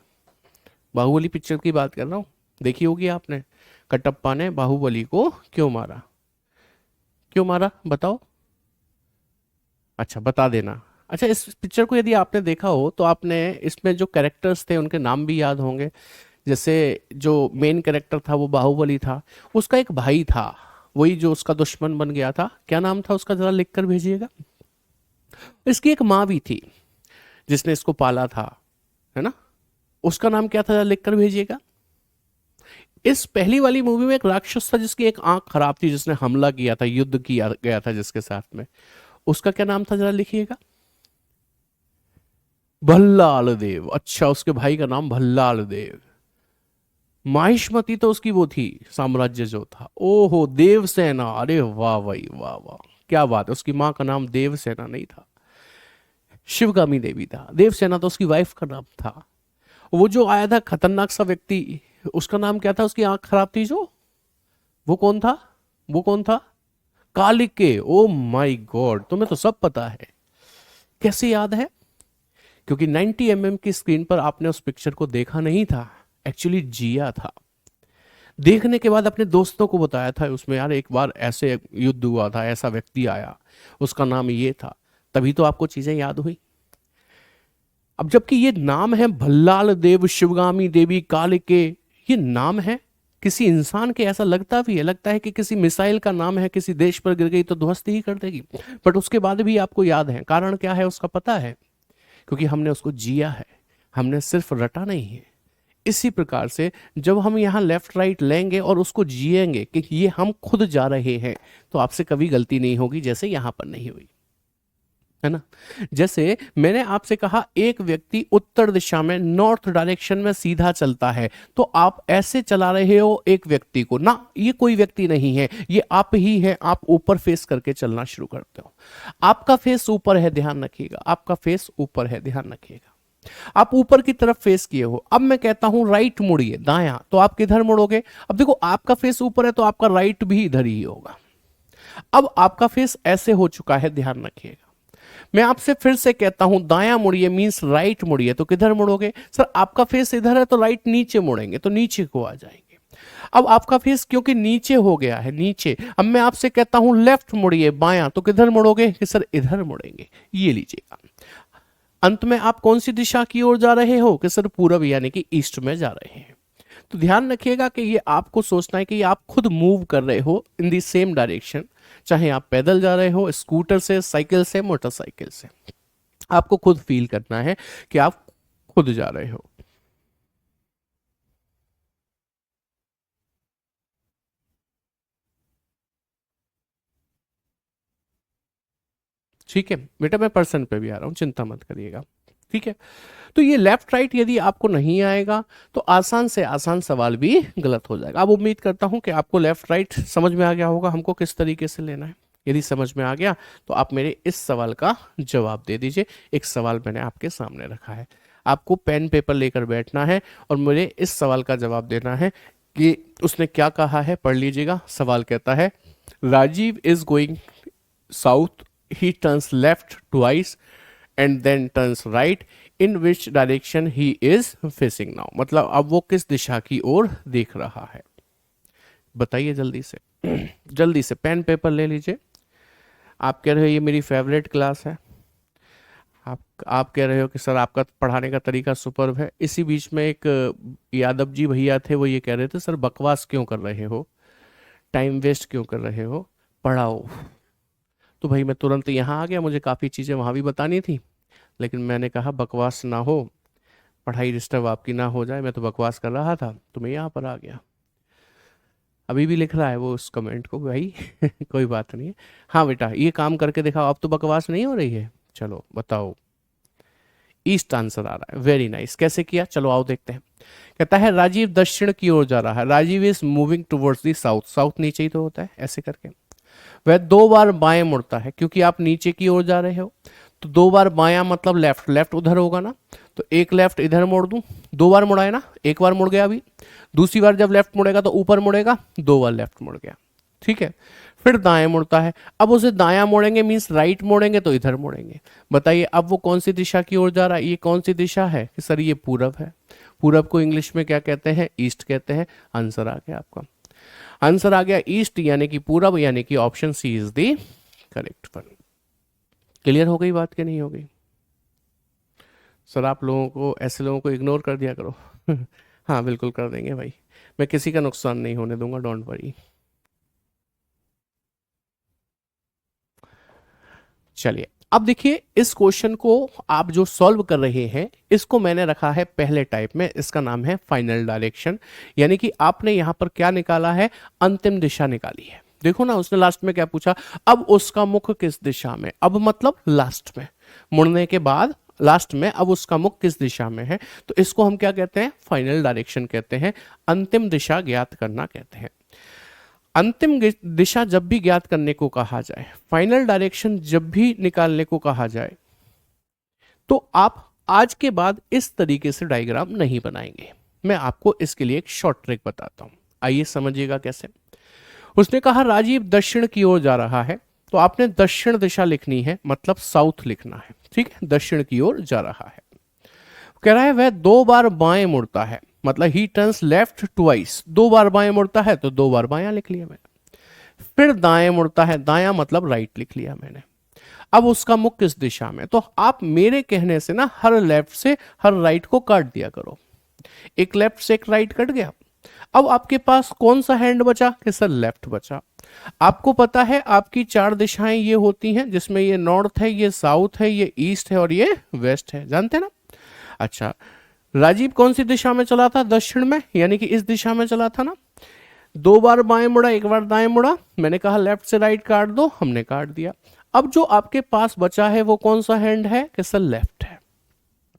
बाहुबली पिक्चर की बात कर रहा हूँ, देखी होगी आपने। कटप्पा ने बाहुबली को क्यों मारा? क्यों मारा बताओ? अच्छा, बता देना। अच्छा, इस पिक्चर को यदि आपने देखा हो तो आपने इसमें जो कैरेक्टर्स थे उनके नाम भी याद होंगे। जैसे जो मेन कैरेक्टर था वो बाहुबली था, उसका एक भाई था, वही जो उसका दुश्मन बन गया था, क्या नाम था उसका, जरा लिख कर भेजिएगा। इसकी एक माँ भी थी जिसने इसको पाला था, है ना, उसका नाम क्या था, जरा लिख कर भेजिएगा। इस पहली वाली मूवी में एक राक्षस था जिसकी एक आंख खराब थी, जिसने हमला किया था, युद्ध किया गया था जिसके साथ में, उसका क्या नाम था, जरा लिखिएगा। भल्लाल देव। अच्छा, उसके भाई का नाम भल्लाल देव। माहिष्मती तो उसकी वो थी, साम्राज्य जो था। ओहो, देवसेना, अरे वाह भाई वाह वाह, क्या बात है। उसकी माँ का नाम देवसेना नहीं था, शिवगामी देवी था। देवसेना तो उसकी वाइफ का नाम था। वो जो आया था खतरनाक सा व्यक्ति, उसका नाम क्या था, उसकी आंख खराब थी जो, वो कौन था? वो कौन था? कालिके। ओ माय गॉड, तुम्हें तो सब पता है, कैसे याद है? क्योंकि 90 mm की स्क्रीन पर आपने उस पिक्चर को देखा नहीं था, एक्चुअली जिया था। देखने के बाद अपने दोस्तों को बताया था उसमें, यार एक बार ऐसे युद्ध हुआ था, ऐसा व्यक्ति आया, उसका नाम ये था, तभी तो आपको चीजें याद हुई। अब जबकि ये नाम है भल्लाल देव, शिवगामी देवी, कालिके, ये नाम है किसी इंसान के, ऐसा लगता भी है, लगता है कि किसी मिसाइल का नाम है, किसी देश पर गिर गई तो ध्वस्त ही कर देगी, बट उसके बाद भी आपको याद है। कारण क्या है उसका पता है? क्योंकि हमने उसको जिया है, हमने सिर्फ रटा नहीं है। इसी प्रकार से जब हम यहाँ लेफ्ट राइट लेंगे और उसको जिएंगे कि ये हम खुद जा रहे हैं, तो आपसे कभी गलती नहीं होगी, जैसे यहाँ पर नहीं हुई, है ना। जैसे मैंने आपसे कहा एक व्यक्ति उत्तर दिशा में, नॉर्थ डायरेक्शन में सीधा चलता है, तो आप ऐसे चला रहे हो एक व्यक्ति को ना, ये कोई व्यक्ति नहीं है, ये आप ही है। आप ऊपर फेस करके चलना शुरू करते हो, आपका फेस ऊपर है, ध्यान रखिएगा, आपका फेस ऊपर है, ध्यान रखिएगा। आप ऊपर की तरफ फेस किए हो, अब मैं कहता हूं राइट मुड़िए, दायां, तो आप किधर मुड़ोगे? अब देखो, आपका फेस ऊपर है तो आपका राइट भी इधर ही होगा। अब आपका फेस ऐसे हो चुका है, ध्यान रखिएगा। मैं आपसे फिर से कहता हूं दायां मुड़िए मींस राइट मुड़िए, तो किधर मुड़ोगे? सर आपका फेस इधर है तो राइट नीचे मुड़ेंगे, तो नीचे को आ जाएंगे। अब आपका फेस क्योंकि नीचे हो गया है, नीचे, अब मैं आपसे कहता हूं लेफ्ट मुड़िए, बायां, तो किधर मुड़ोगे? कि सर इधर मुड़ेंगे। ये लीजिएगा, अंत में आप कौन सी दिशा की ओर जा रहे हो? कि सर पूरब, यानी कि ईस्ट में जा रहे हैं। तो ध्यान रखिएगा कि ये आपको सोचना है कि ये आप खुद मूव कर रहे हो इन दी सेम डायरेक्शन, चाहे आप पैदल जा रहे हो, स्कूटर से, साइकिल से, मोटरसाइकिल से, आपको खुद फील करना है कि आप खुद जा रहे हो। ठीक है बेटा, मैं पर्सन पे भी आ रहा हूं, चिंता मत करिएगा। ठीक है, तो ये लेफ्ट राइट यदि आपको नहीं आएगा तो आसान से आसान सवाल भी गलत हो जाएगा। अब उम्मीद करता हूं कि आपको लेफ्ट राइट समझ में आ गया होगा, हमको किस तरीके से लेना है। यदि समझ में आ गया तो आप मेरे इस सवाल का जवाब दे दीजिए। एक सवाल मैंने आपके सामने रखा है, आपको पेन पेपर लेकर बैठना है और मुझे इस सवाल का जवाब देना है कि उसने क्या कहा है। पढ़ लीजिएगा, सवाल कहता है Rajiv is going south, he turns left twice and then turns right. In which direction he is facing now, मतलब अब वो किस दिशा की ओर देख रहा है। बताइए जल्दी से जल्दी से पेन पेपर ले लीजिए। आप कह रहे हो ये मेरी फेवरेट क्लास है, आप कह रहे हो कि सर आपका पढ़ाने का तरीका सुपर्ब है। इसी बीच में एक यादव जी भैया थे, वो ये कह रहे थे सर बकवास क्यों कर रहे हो, टाइम वेस्ट क्यों कर रहे हो, पढ़ाओ। तो भाई मैं तुरंत यहाँ आ गया, मुझे काफ़ी चीज़ें वहाँ भी बतानी थी, लेकिन मैंने कहा बकवास ना हो, पढ़ाई डिस्टर्ब आपकी ना हो जाए, मैं तो बकवास कर रहा था तो मैं यहाँ पर आ गया। अभी भी लिख रहा है वो उस कमेंट को भाई कोई बात नहीं है। हाँ बेटा ये काम करके दिखाओ, अब तो बकवास नहीं हो रही है। चलो बताओ, ईस्ट आंसर आ रहा है, वेरी नाइस। कैसे किया, चलो आओ देखते हैं। कहता है राजीव दक्षिण की ओर जा रहा है, Rajiv is moving towards the south, south नीचे ही तो होता है ऐसे करके। वह 2 बार बाएं मुड़ता है, क्योंकि आप नीचे की ओर जा रहे हो तो 2 बार बायां मतलब लेफ्ट, लेफ्ट उधर होगा ना, तो एक लेफ्ट इधर मोड़ दूं, 2 बार मुड़ा है ना, एक बार मुड़ गया अभी, दूसरी बार जब लेफ्ट मुड़ेगा तो ऊपर मुड़ेगा, 2 बार लेफ्ट मुड़ गया, ठीक है। फिर दाएं मुड़ता है, अब उसे दायां मोड़ेंगे मीन्स राइट मोड़ेंगे तो इधर मोड़ेंगे। बताइए अब वो कौन सी दिशा की ओर जा रहा है, ये कौन सी दिशा है कि सर ये पूरब है। पूरब को इंग्लिश में क्या कहते हैं, ईस्ट कहते हैं। आंसर आ गया आपका, आंसर आ गया ईस्ट यानी कि पूरब, यानी कि option C is the correct one. Clear हो गई बात कि नहीं हो गई। सर आप लोगों को, ऐसे लोगों को इग्नोर कर दिया करो हाँ बिल्कुल कर देंगे भाई, मैं किसी का नुकसान नहीं होने दूंगा, डोंट वरी। चलिए अब देखिए इस क्वेश्चन को आप जो सॉल्व कर रहे हैं, इसको मैंने रखा है पहले टाइप में, इसका नाम है फाइनल डायरेक्शन। यानी कि आपने यहां पर क्या निकाला है, अंतिम दिशा निकाली है। देखो ना उसने लास्ट में क्या पूछा, अब उसका मुख किस दिशा में, अब मतलब लास्ट में, मुड़ने के बाद लास्ट में, अब उसका मुख किस दिशा में है, तो इसको हम क्या कहते हैं, फाइनल डायरेक्शन कहते हैं, अंतिम दिशा ज्ञात करना कहते हैं। अंतिम दिशा जब भी ज्ञात करने को कहा जाए, फाइनल डायरेक्शन जब भी निकालने को कहा जाए, तो आप आज के बाद इस तरीके से डायग्राम नहीं बनाएंगे। मैं आपको इसके लिए एक शॉर्ट ट्रिक बताता हूं, आइए समझिएगा कैसे। उसने कहा राजीव दक्षिण की ओर जा रहा है, तो आपने दक्षिण दिशा लिखनी है, मतलब साउथ लिखना है, ठीक है, दक्षिण की ओर जा रहा है। कह रहा है वह 2 बार बाएं मुड़ता है, मतलब ही टर्न्स लेफ्ट ट्वाइस, 2 बार बाएं मुड़ता है तो 2 बार बायां लिख लिया मैंने। फिर दाएं मुड़ता है, दायां मतलब राइट लिख लिया मैंने। अब उसका मुख किस दिशा में, तो आप मेरे कहने से ना हर लेफ्ट से हर राइट को काट दिया करो, एक लेफ्ट से एक राइट कट गया। अब आपके पास कौन सा हैंड बचा, कि सर लेफ्ट बचा। आपको पता है आपकी 4 दिशाएं ये होती हैं, जिसमें ये नॉर्थ है, ये साउथ है, ये ईस्ट है और ये वेस्ट है, जानते हैं ना। अच्छा राजीव कौन सी दिशा में चला था, दक्षिण में, यानी कि इस दिशा में चला था ना। 2 बार बाएं मुड़ा, एक बार दाएं मुड़ा, मैंने कहा लेफ्ट से राइट काट दो, हमने काट दिया। अब जो आपके पास बचा है वो कौन सा हैंड है, कि सर लेफ्ट है।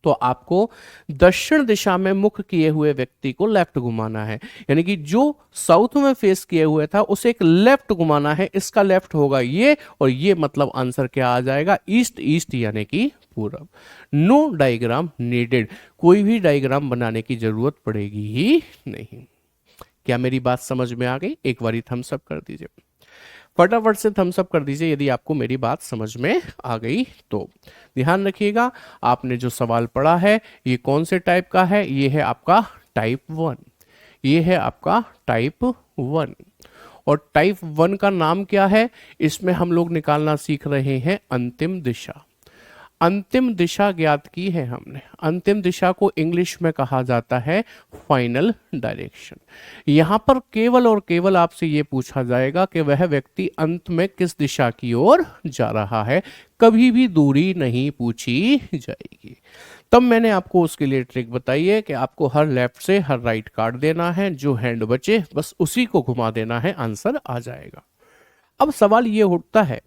तो आपको दक्षिण दिशा में मुख किए हुए व्यक्ति को लेफ्ट घुमाना है, यानी कि जो साउथ में फेस किए हुए था उसे एक लेफ्ट घुमाना है, इसका लेफ्ट होगा ये, और ये मतलब आंसर क्या आ जाएगा, ईस्ट, ईस्ट यानी कि पूरब। नो डायग्राम नीडेड, कोई भी डायग्राम बनाने की जरूरत पड़ेगी ही नहीं। क्या मेरी बात समझ में आ गई, एक बारी थम्स अप कर दीजिए, फटाफट से थम्स अप कर दीजिए यदि आपको मेरी बात समझ में आ गई तो। ध्यान रखिएगा आपने जो सवाल पढ़ा है ये कौन से टाइप का है, ये है आपका टाइप 1, ये है आपका टाइप 1। और टाइप 1 का नाम क्या है, इसमें हम लोग निकालना सीख रहे हैं अंतिम दिशा। अंतिम दिशा ज्ञात की है हमने, अंतिम दिशा को इंग्लिश में कहा जाता है फाइनल डायरेक्शन। यहां पर केवल और केवल आपसे यह पूछा जाएगा कि वह व्यक्ति अंत में किस दिशा की ओर जा रहा है, कभी भी दूरी नहीं पूछी जाएगी। तब मैंने आपको उसके लिए ट्रिक बताई है कि आपको हर लेफ्ट से हर राइट काट देना है, जो हैंड बचे बस उसी को घुमा देना है, आंसर आ जाएगा। अब सवाल ये उठता है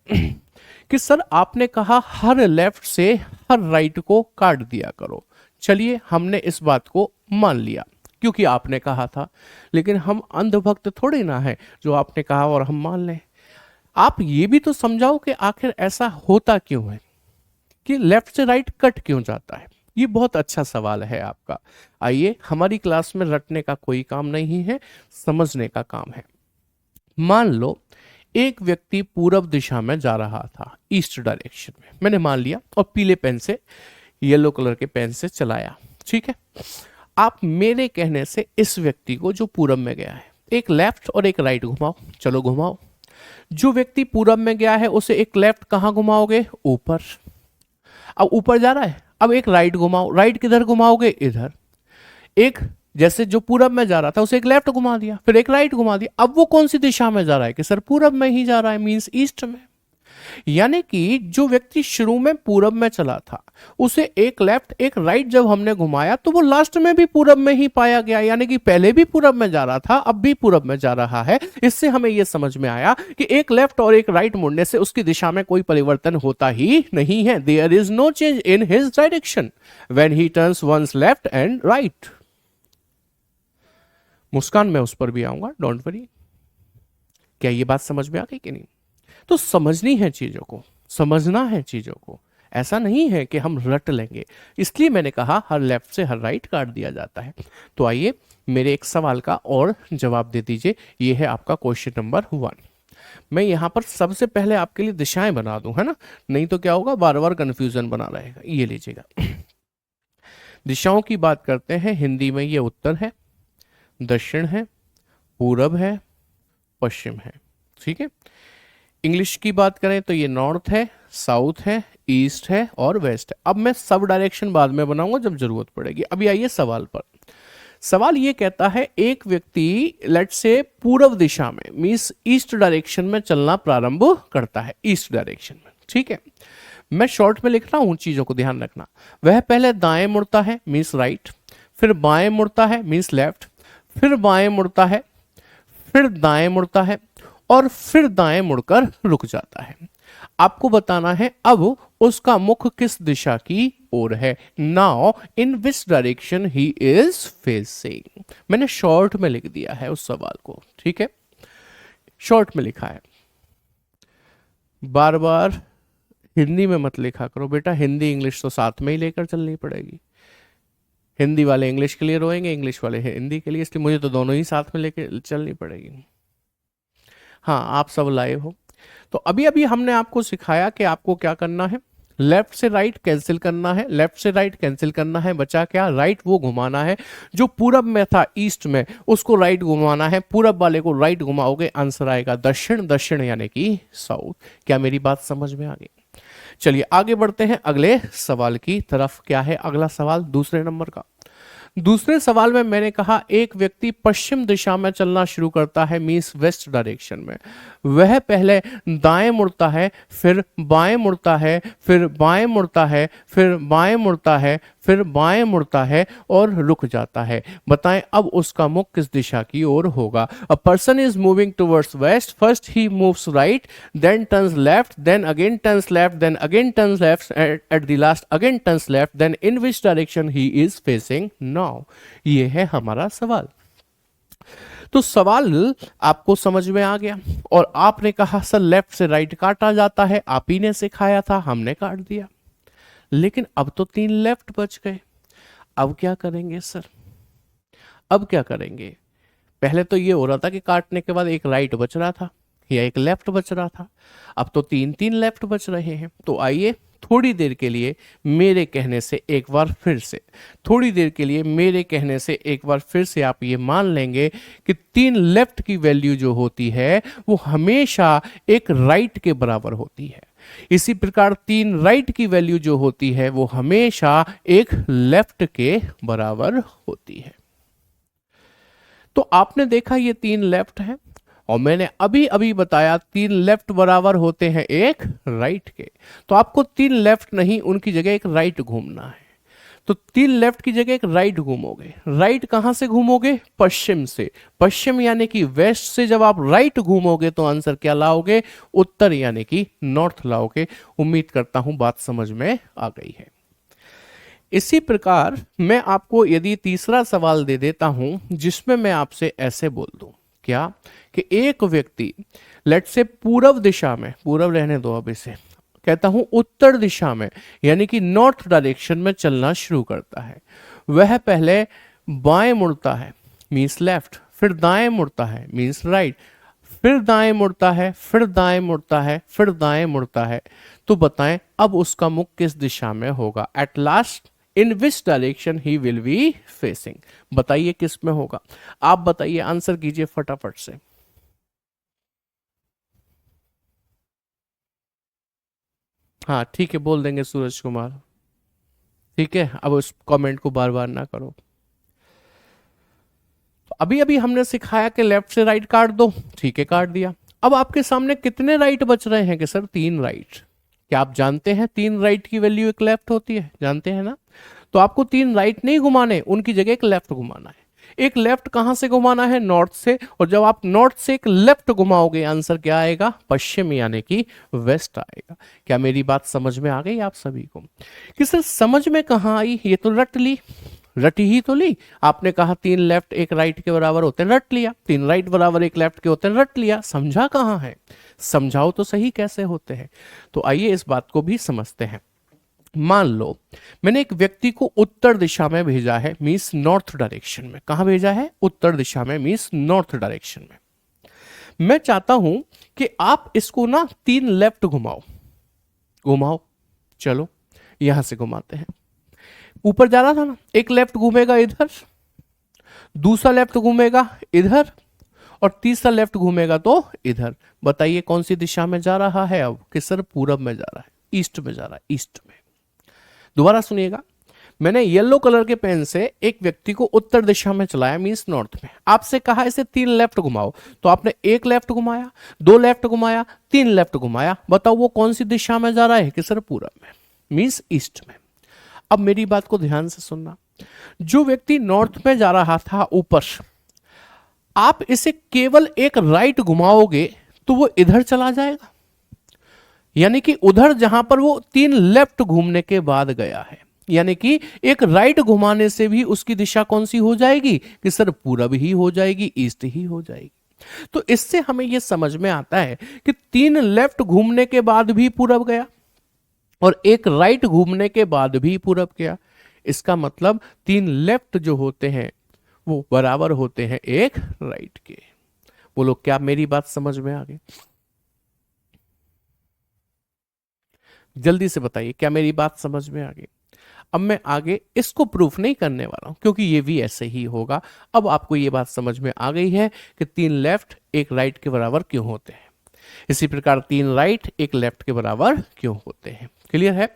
कि सर आपने कहा हर लेफ्ट से हर राइट को काट दिया करो। चलिए हमने इस बात को मान लिया क्योंकि आपने कहा था, लेकिन हम अंधभक्त थोड़े ना है जो आपने कहा और हम मान लें। आप ये भी तो समझाओ कि आखिर ऐसा होता क्यों है कि लेफ्ट से राइट कट क्यों जाता है। ये बहुत अच्छा सवाल है आपका। आइए, हमारी क्लास में रटने का कोई काम नहीं है, समझने का काम है। मान लो एक व्यक्ति पूरब दिशा में जा रहा था, ईस्ट डायरेक्शन में, मैंने मान लिया और पीले पेन से येलो कलर के पेन से चलाया, ठीक है। आप मेरे कहने से इस व्यक्ति को जो पूरब में गया है, एक लेफ्ट और एक राइट घुमाओ, चलो घुमाओ। जो व्यक्ति पूरब में गया है उसे एक लेफ्ट कहां घुमाओगे, ऊपर। अब ऊपर जा रहा है, अब एक राइट घुमाओ, राइट किधर घुमाओगे, इधर। एक जैसे जो पूरब में जा रहा था उसे एक लेफ्ट घुमा दिया, फिर एक राइट घुमा दिया। अब वो कौन सी दिशा में जा रहा है, कि सर पूरब में ही जा रहा है, मींस ईस्ट में। यानी कि जो व्यक्ति शुरू में पूरब में चला था उसे एक लेफ्ट एक राइट जब हमने घुमाया तो वो लास्ट में भी पूरब में ही पाया गया। यानी कि पहले भी पूरब में जा रहा था, अब भी पूरब में जा रहा है। इससे हमें यह समझ में आया कि एक लेफ्ट और एक राइट मुड़ने से उसकी दिशा में कोई परिवर्तन होता ही नहीं है। There is no change in his direction when he turns once left and right. Muskan, मैं उस पर भी आऊंगा, डोंट वरी। क्या ये बात समझ में आ गई कि नहीं? तो समझनी है चीजों को, समझना है चीजों को। ऐसा नहीं है कि हम रट लेंगे। इसलिए मैंने कहा हर लेफ्ट से हर राइट काट दिया जाता है। तो आइए मेरे एक सवाल का और जवाब दे दीजिए। यह है आपका क्वेश्चन नंबर 1। मैं यहां पर सबसे पहले आपके लिए दिशाएं बना दूं, है ना, नहीं तो क्या होगा, बार बार कंफ्यूजन बना रहेगा। ये लीजिएगा, दिशाओं की बात करते हैं। हिंदी में ये उत्तर है, दक्षिण है, पूरब है, पश्चिम है, ठीक है। इंग्लिश की बात करें तो ये नॉर्थ है, साउथ है, ईस्ट है और वेस्ट है। अब मैं सब डायरेक्शन बाद में बनाऊंगा जब जरूरत पड़ेगी। अभी आइए सवाल पर। सवाल ये कहता है एक व्यक्ति लेट से पूर्व दिशा में मींस ईस्ट डायरेक्शन में चलना प्रारंभ करता है, ईस्ट डायरेक्शन में, ठीक है। मैं शॉर्ट में लिख रहा हूं, चीजों को ध्यान रखना। वह पहले दाएं मुड़ता है मींस राइट, फिर बाएं मुड़ता है मींस लेफ्ट, फिर बाएं मुड़ता है, फिर दाएं मुड़ता है और फिर दाएं मुड़कर रुक जाता है। आपको बताना है अब उसका मुख किस दिशा की ओर है। Now in which direction he is facing. मैंने शॉर्ट में लिख दिया है उस सवाल को, ठीक है, शॉर्ट में लिखा है। बार बार हिंदी में मत लिखा करो बेटा, हिंदी इंग्लिश तो साथ में ही लेकर चलनी पड़ेगी। हिंदी वाले इंग्लिश के लिए रोएंगे, इंग्लिश वाले हिंदी के लिए, इसलिए मुझे तो दोनों ही साथ में लेकर चलनी पड़ेगी। हाँ, आप सब लाए हो। तो अभी अभी हमने आपको सिखाया कि आपको क्या करना है, लेफ्ट से राइट कैंसिल करना है, लेफ्ट से राइट कैंसिल करना है, बचा क्या, राइट वो घुमाना है। जो पूरब में था ईस्ट में उसको राइट घुमाना है, पूरब वाले को राइट घुमाओगे, आंसर आएगा दक्षिण, दक्षिण यानी कि साउथ। क्या मेरी बात समझ में आ गई? चलिए आगे बढ़ते हैं अगले सवाल की तरफ। क्या है अगला सवाल? दूसरे नंबर का। दूसरे सवाल में मैंने कहा एक व्यक्ति पश्चिम दिशा में चलना शुरू करता है मींस वेस्ट डायरेक्शन में। वह पहले दाएं मुड़ता है, फिर बाएं मुड़ता है, फिर बाएं मुड़ता है, फिर बाएं मुड़ता है, फिर बाएं मुड़ता है और रुक जाता है। बताएं अब उसका मुख किस दिशा की ओर होगा। A person is moving towards west, first he moves right, then turns left, then again turns left, then again turns left, at the last again turns left, then in which direction he is facing now. ये है हमारा सवाल। तो सवाल आपको समझ में आ गया और आपने कहा सर लेफ्ट से राइट काटा जाता है, आप ही ने सिखाया था, हमने काट दिया। लेकिन अब तो 3 लेफ्ट बच गए, अब क्या करेंगे सर? अब क्या करेंगे? पहले तो ये हो रहा था कि काटने के बाद एक राइट बच रहा था या एक लेफ्ट बच रहा था, अब तो 3 लेफ्ट बच रहे हैं। तो आइए थोड़ी देर के लिए मेरे कहने से एक बार फिर से, थोड़ी देर के लिए मेरे कहने से एक बार फिर से आप ये मान लेंगे कि 3 लेफ्ट की वैल्यू जो होती है वो हमेशा एक राइट के बराबर होती है। इसी प्रकार 3 राइट की वैल्यू जो होती है वो हमेशा एक लेफ्ट के बराबर होती है। तो आपने देखा ये 3 लेफ्ट है और मैंने अभी अभी बताया 3 लेफ्ट बराबर होते हैं एक राइट के। तो आपको 3 लेफ्ट नहीं, उनकी जगह एक राइट घूमना है। तो 3 लेफ्ट की जगह एक राइट घूमोगे। राइट कहां से घूमोगे? पश्चिम से। पश्चिम यानी कि वेस्ट से जब आप राइट घूमोगे तो आंसर क्या लाओगे? उत्तर यानी कि नॉर्थ लाओगे। उम्मीद करता हूं बात समझ में आ गई है। इसी प्रकार मैं आपको यदि तीसरा सवाल दे देता हूं जिसमें मैं आपसे ऐसे बोल दूं, क्या कि एक व्यक्ति लेट से पूर्व दिशा में, पूर्व रहने दो अब इसे, कहता हूं उत्तर दिशा में यानी कि नॉर्थ डायरेक्शन में चलना शुरू करता है। वह पहले बाएं मुड़ता है मींस लेफ्ट, फिर दाएं मुड़ता है मींस राइट, फिर दाएं मुड़ता है, फिर दाएं मुड़ता है, फिर दाएं मुड़ता है, तो बताएं अब उसका मुख किस दिशा में होगा? At last in which direction he will be facing? बताइए किस में होगा? आप बताइए, आंसर कीजिए फटाफट से। हाँ ठीक है, बोल देंगे सूरज कुमार। ठीक है, अब उस कमेंट को बार बार ना करो। अभी अभी हमने सिखाया कि लेफ्ट से राइट काट दो, ठीक है काट दिया। अब आपके सामने कितने राइट बच रहे हैं? कि सर 3 राइट। क्या आप जानते हैं 3 राइट की वैल्यू 1 लेफ्ट होती है? जानते हैं ना? तो आपको 3 राइट नहीं घुमाने, उनकी जगह 1 लेफ्ट घुमाना है। 1 लेफ्ट कहां से घुमाना है? नॉर्थ से। और जब आप नॉर्थ से 1 लेफ्ट घुमाओगे, आंसर क्या आएगा? पश्चिम, यानी कि वेस्ट आएगा। क्या मेरी बात समझ में आ गई आप सभी को? कि सर समझ में कहाँ आई? ये तो रट ली, रटी ही तो ली। आपने कहा 3 लेफ्ट 1 राइट के बराबर होते हैं, रट लिया। 3 राइट बराबर 1 लेफ्ट के होते हैं, रट लिया। समझा कहाँ है? समझाओ तो सही कैसे होते हैं। तो आइए इस बात को भी समझते हैं। मान लो मैंने एक व्यक्ति को उत्तर दिशा में भेजा है, मीन्स नॉर्थ डायरेक्शन में। कहां भेजा है? उत्तर दिशा में, मीन्स नॉर्थ डायरेक्शन में। मैं चाहता हूं कि आप इसको ना 3 लेफ्ट घुमाओ। घुमाओ, चलो यहां से घुमाते हैं। ऊपर जा रहा था ना, 1 लेफ्ट घूमेगा इधर, दूसरा लेफ्ट घूमेगा इधर, और तीसरा लेफ्ट घूमेगा तो इधर। बताइए कौन सी दिशा में जा रहा है अब? कि सर पूरब में जा रहा है, ईस्ट में जा रहा है, ईस्ट में। दोबारा सुनिएगा, मैंने येलो कलर के पेन से एक व्यक्ति को उत्तर दिशा में चलाया, मींस नॉर्थ में। आपसे कहा इसे 3 लेफ्ट घुमाओ, तो आपने 1 लेफ्ट घुमाया, 2 लेफ्ट घुमाया, 3 लेफ्ट घुमाया। बताओ वो कौन सी दिशा में जा रहा है? कि सर पूरब में, मींस ईस्ट में। अब मेरी बात को ध्यान से सुनना। जो व्यक्ति नॉर्थ में जा रहा था ऊपर, आप इसे केवल 1 राइट घुमाओगे तो वो इधर चला जाएगा, यानी कि उधर जहां पर वो 3 लेफ्ट घूमने के बाद गया है। यानी कि 1 राइट घुमाने से भी उसकी दिशा कौन सी हो जाएगी? कि सर पूरब ही हो जाएगी, ईस्ट ही हो जाएगी। तो इससे हमें यह समझ में आता है कि 3 लेफ्ट घूमने के बाद भी पूरब गया और 1 राइट घूमने के बाद भी पूरब गया। इसका मतलब 3 लेफ्ट जो होते हैं वो बराबर होते हैं 1 राइट के। बोलो क्या मेरी बात समझ में आ गई? जल्दी से बताइए, क्या मेरी बात समझ में आ गई? अब मैं आगे इसको प्रूफ नहीं करने वाला हूं, क्योंकि ये भी ऐसे ही होगा। अब आपको ये बात समझ में आ गई है कि 3 लेफ्ट 1 राइट के बराबर क्यों होते हैं। इसी प्रकार 3 राइट 1 लेफ्ट के बराबर क्यों होते हैं। क्लियर है?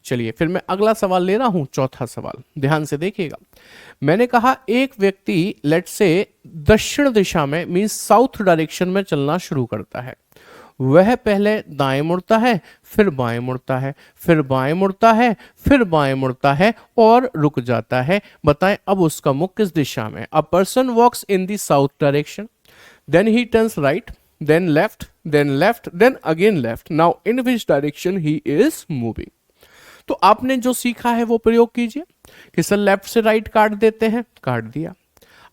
चलिए फिर मैं अगला सवाल ले रहा हूं, चौथा सवाल। ध्यान से देखिएगा। मैंने कहा एक व्यक्ति लेट से दक्षिण दिशा में, मीन्स साउथ डायरेक्शन में चलना शुरू करता है। वह पहले दाएं मुड़ता है, फिर बाएं मुड़ता है, फिर बाएं मुड़ता है, फिर बाएं मुड़ता है और रुक जाता है। बताएं अब उसका मुख किस दिशा में? A person walks in the south direction, then he turns right, then left, then again left. Now in which direction he is moving? तो आपने जो सीखा है वो प्रयोग कीजिए कि सर लेफ्ट से राइट काट देते हैं, काट दिया।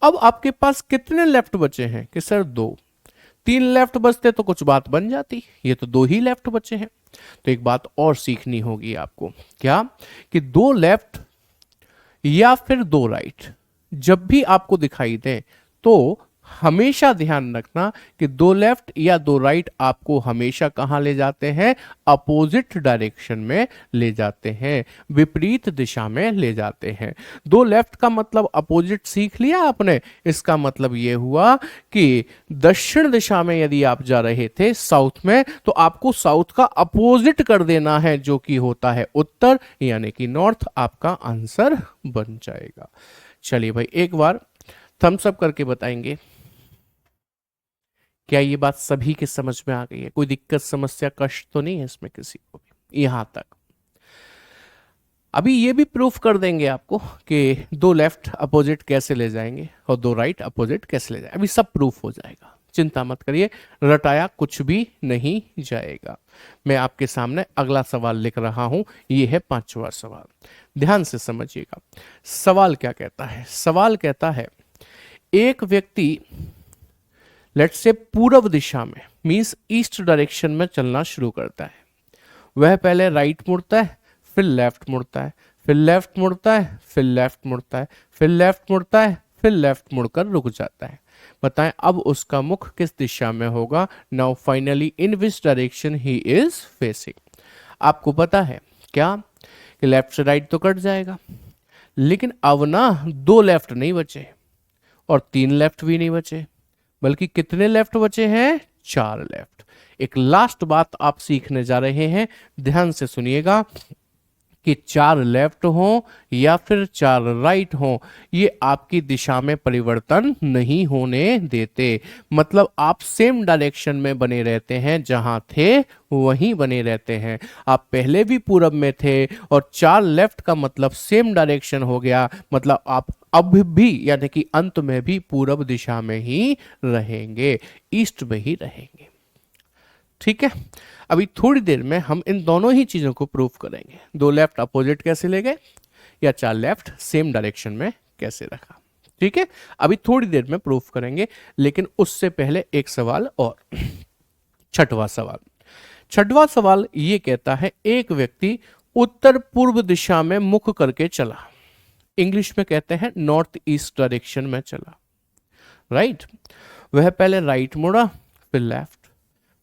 अब आपके पास कितने लेफ्ट बचे हैं? कि सर 2। 3 लेफ्ट बचते तो कुछ बात बन जाती, ये तो 2 ही लेफ्ट बचे हैं। तो एक बात और सीखनी होगी आपको, क्या? कि 2 लेफ्ट या फिर 2 राइट जब भी आपको दिखाई दे तो हमेशा ध्यान रखना कि 2 लेफ्ट या 2 राइट आपको हमेशा कहां ले जाते हैं? अपोजिट डायरेक्शन में ले जाते हैं, विपरीत दिशा में ले जाते हैं। 2 लेफ्ट का मतलब अपोजिट सीख लिया आपने। इसका मतलब यह हुआ कि दक्षिण दिशा में यदि आप जा रहे थे साउथ में, तो आपको साउथ का अपोजिट कर देना है, जो कि होता है उत्तर, यानी कि नॉर्थ। आपका आंसर बन जाएगा। चलिए भाई एक बार थम्स अप करके बताएंगे, क्या ये बात सभी के समझ में आ गई है? कोई दिक्कत, समस्या, कष्ट तो नहीं है इसमें किसी को भी यहां तक? अभी ये भी प्रूफ कर देंगे आपको कि 2 लेफ्ट अपोजिट कैसे ले जाएंगे और 2 राइट अपोजिट कैसे ले जाएंगे। अभी सब प्रूफ हो जाएगा, चिंता मत करिए, रटाया कुछ भी नहीं जाएगा। मैं आपके सामने अगला सवाल लिख रहा हूं, ये है 5वां सवाल। ध्यान से समझिएगा सवाल क्या कहता है। सवाल कहता है एक व्यक्ति लेट्स से पूर्व दिशा में, मींस ईस्ट डायरेक्शन में चलना शुरू करता है। वह पहले राइट मुड़ता है, फिर लेफ्ट मुड़ता है, फिर लेफ्ट मुड़ता है, फिर लेफ्ट मुड़ता है, फिर लेफ्ट मुड़ता है, फिर लेफ्ट मुड़कर रुक जाता है। बताएं अब उसका मुख किस दिशा में होगा। Now finally in which direction he is facing. आपको पता है क्या कि लेफ्ट से राइट तो कट जाएगा, लेकिन अब ना दो लेफ्ट नहीं बचे और तीन लेफ्ट भी नहीं बचे, बल्कि कितने लेफ्ट बचे हैं, चार लेफ्ट। एक लास्ट बात आप सीखने जा रहे हैं, ध्यान से सुनिएगा कि चार लेफ्ट हो या फिर चार राइट हो, ये आपकी दिशा में परिवर्तन नहीं होने देते। मतलब आप सेम डायरेक्शन में बने रहते हैं, जहां थे वहीं बने रहते हैं। आप पहले भी पूरब में थे और चार लेफ्ट का मतलब सेम डायरेक्शन हो गया, मतलब आप अब भी यानी कि अंत में भी पूरब दिशा में ही रहेंगे, ईस्ट में ही रहेंगे। ठीक है, अभी थोड़ी देर में हम इन दोनों ही चीजों को प्रूव करेंगे। दो लेफ्ट अपोजिट कैसे ले गए या चार लेफ्ट सेम डायरेक्शन में कैसे रखा। ठीक है, अभी थोड़ी देर में प्रूव करेंगे, लेकिन उससे पहले एक सवाल और। छठवां सवाल, छठवां सवाल ये कहता है एक व्यक्ति उत्तर पूर्व दिशा में मुख करके चला, इंग्लिश में कहते हैं नॉर्थ ईस्ट डायरेक्शन में चला, राइट। वह पहले राइट मुड़ा, फिर लेफ्ट,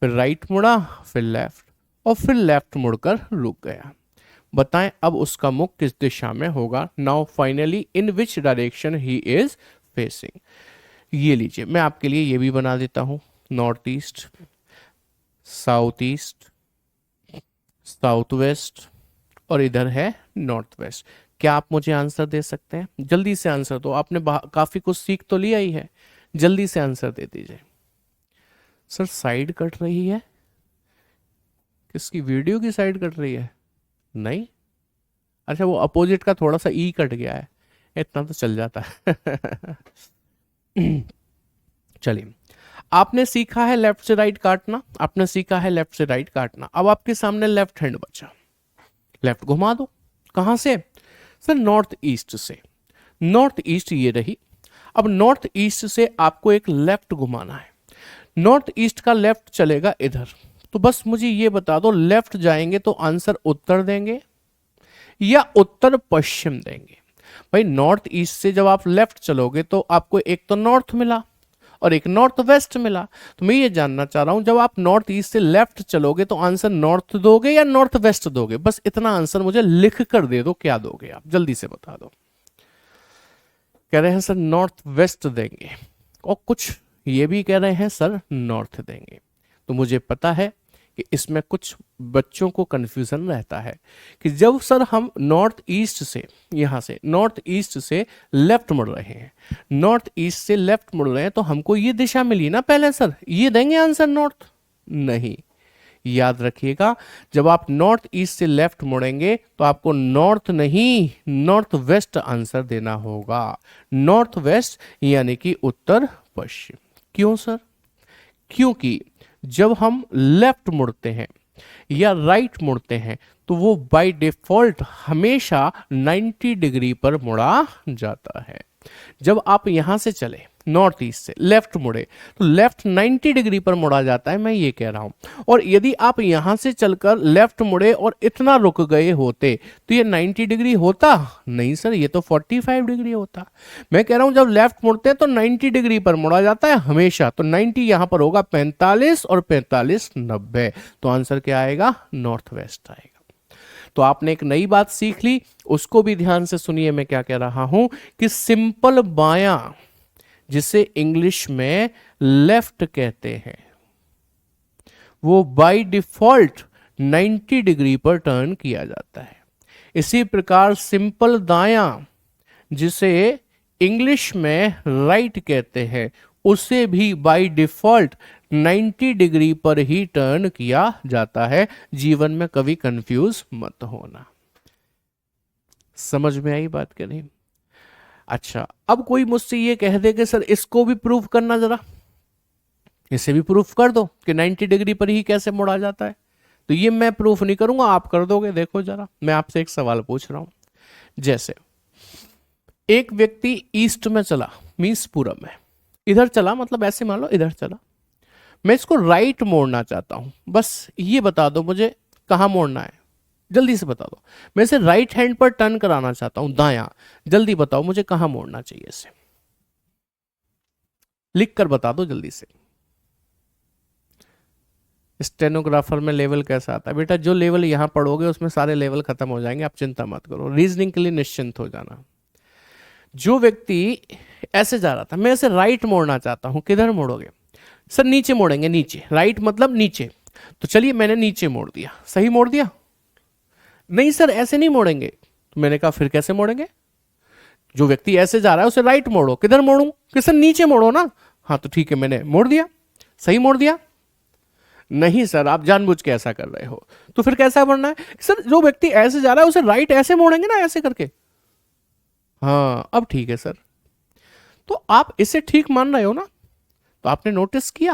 फिर राइट मुड़ा, फिर लेफ्ट और फिर लेफ्ट मुड़कर रुक गया। बताएं अब उसका मुख किस दिशा में होगा। Now finally in which direction he is facing. ये लीजिए, मैं आपके लिए ये भी बना देता हूं, north east, south east, south west और इधर है नॉर्थ वेस्ट। क्या आप मुझे आंसर दे सकते हैं? जल्दी से आंसर दो, आपने काफी कुछ सीख तो लिया ही है, जल्दी से आंसर दे दीजिए। सर साइड कट रही है, किसकी, वीडियो की साइड कट रही है? नहीं, अच्छा वो अपोजिट का थोड़ा सा ई कट गया है, इतना तो चल जाता है। चलिए, आपने सीखा है लेफ्ट से राइट काटना, आपने सीखा है लेफ्ट से राइट काटना। अब आपके सामने लेफ्ट हैंड बचा, लेफ्ट घुमा दो। कहां से? सर नॉर्थ ईस्ट से। नॉर्थ ईस्ट ये रही। अब नॉर्थ ईस्ट से आपको एक लेफ्ट घुमाना है, नॉर्थ ईस्ट का लेफ्ट चलेगा इधर। तो बस मुझे ये बता दो, लेफ्ट जाएंगे तो आंसर उत्तर देंगे या उत्तर पश्चिम देंगे? भाई नॉर्थ ईस्ट से जब आप लेफ्ट चलोगे तो आपको एक तो नॉर्थ मिला और एक नॉर्थ वेस्ट मिला। तो मैं ये जानना चाह रहा हूं, जब आप नॉर्थ ईस्ट से लेफ्ट चलोगे तो आंसर नॉर्थ दोगे या नॉर्थ वेस्ट दोगे? बस इतना आंसर मुझे लिख कर दे दो, क्या दोगे आप, जल्दी से बता दो। कह रहे हैं सर नॉर्थ वेस्ट देंगे, और कुछ ये भी कह रहे हैं सर नॉर्थ देंगे। तो मुझे पता है कि इसमें कुछ बच्चों को कंफ्यूजन रहता है कि जब सर हम नॉर्थ ईस्ट से, यहां से नॉर्थ ईस्ट से लेफ्ट मुड़ रहे हैं, नॉर्थ ईस्ट से लेफ्ट मुड़ रहे हैं, तो हमको ये दिशा मिली ना पहले, सर ये देंगे आंसर नॉर्थ? नहीं, याद रखिएगा, जब आप नॉर्थ ईस्ट से लेफ्ट मुड़ेंगे तो आपको नॉर्थ नहीं नॉर्थ वेस्ट आंसर देना होगा। नॉर्थ वेस्ट यानी कि उत्तर पश्चिम। क्यों सर? क्योंकि जब हम लेफ्ट मुड़ते हैं या राइट मुड़ते हैं तो वो बाय डिफॉल्ट हमेशा 90 डिग्री पर मुड़ा जाता है। जब आप यहां से चले नॉर्थ ईस्ट से लेफ्ट मुड़े तो लेफ्ट 90 डिग्री पर मुड़ा जाता है, मैं ये कह रहा हूं। और यदि आप यहां से चलकर लेफ्ट मुड़े और इतना रुक गए होते तो ये 90 डिग्री होता? नहीं सर, ये तो 45 डिग्री होता। मैं कह रहा हूं जब लेफ्ट मुड़ते हैं तो 90 डिग्री पर मुड़ा जाता है हमेशा, तो 90 यहां पर होगा 45 और 45 90। तो आंसर क्या आएगा? नॉर्थ वेस्ट आएगा। तो आपने एक नई बात सीख ली, उसको भी ध्यान से सुनिए। मैं क्या कह रहा हूं कि सिंपल बायां, जिसे इंग्लिश में लेफ्ट कहते हैं, वो बाय डिफॉल्ट 90 डिग्री पर टर्न किया जाता है। इसी प्रकार सिंपल दायां, जिसे इंग्लिश में राइट कहते हैं, उसे भी बाय डिफॉल्ट 90 डिग्री पर ही टर्न किया जाता है। जीवन में कभी कंफ्यूज मत होना। समझ में आई बात क्या नहीं? अच्छा, अब कोई मुझसे ये कह दे कि सर इसको भी प्रूफ करना, जरा इसे भी प्रूफ कर दो कि 90 डिग्री पर ही कैसे मुड़ा जाता है। तो ये मैं प्रूफ नहीं करूंगा, आप कर दोगे। देखो जरा, मैं आपसे एक सवाल पूछ रहा हूं। जैसे एक व्यक्ति ईस्ट में चला, मींस पूरब में, इधर चला, मतलब ऐसे मान लो इधर चला, मैं इसको राइट मोड़ना चाहता हूं। बस ये बता दो मुझे कहां मोड़ना है, जल्दी से बता दो। मैं इसे राइट हैंड पर टर्न कराना चाहता हूं, दायां, जल्दी बताओ मुझे कहां मोड़ना चाहिए इसे। लिख कर बता दो जल्दी से। स्टेनोग्राफर में लेवल कैसा आता है बेटा? जो लेवल यहां पढ़ोगे उसमें सारे लेवल खत्म हो जाएंगे, आप चिंता मत करो, रीजनिंग के लिए निश्चिंत हो जाना। जो व्यक्ति ऐसे जा रहा था, मैं इसे राइट मोड़ना चाहता हूं, किधर मोड़ोगे सर? नीचे मोड़ेंगे, नीचे, राइट मतलब नीचे। तो चलिए मैंने नीचे मोड़ दिया, सही मोड़ दिया? नहीं सर ऐसे नहीं मोड़ेंगे। तो मैंने कहा फिर कैसे मोड़ेंगे? जो व्यक्ति ऐसे जा रहा है उसे राइट मोड़ो। किधर मोड़ू? कि सर नीचे मोड़ो ना। हाँ तो ठीक है, मैंने मोड़ दिया, सही मोड़ दिया। नहीं सर आप जानबूझ के ऐसा कर रहे हो। तो फिर कैसा बनना है? सर जो व्यक्ति ऐसे जा रहा है उसे राइट ऐसे मोड़ेंगे ना, ऐसे करके। हाँ अब ठीक है सर। तो आप इसे ठीक मान रहे हो ना? तो आपने नोटिस किया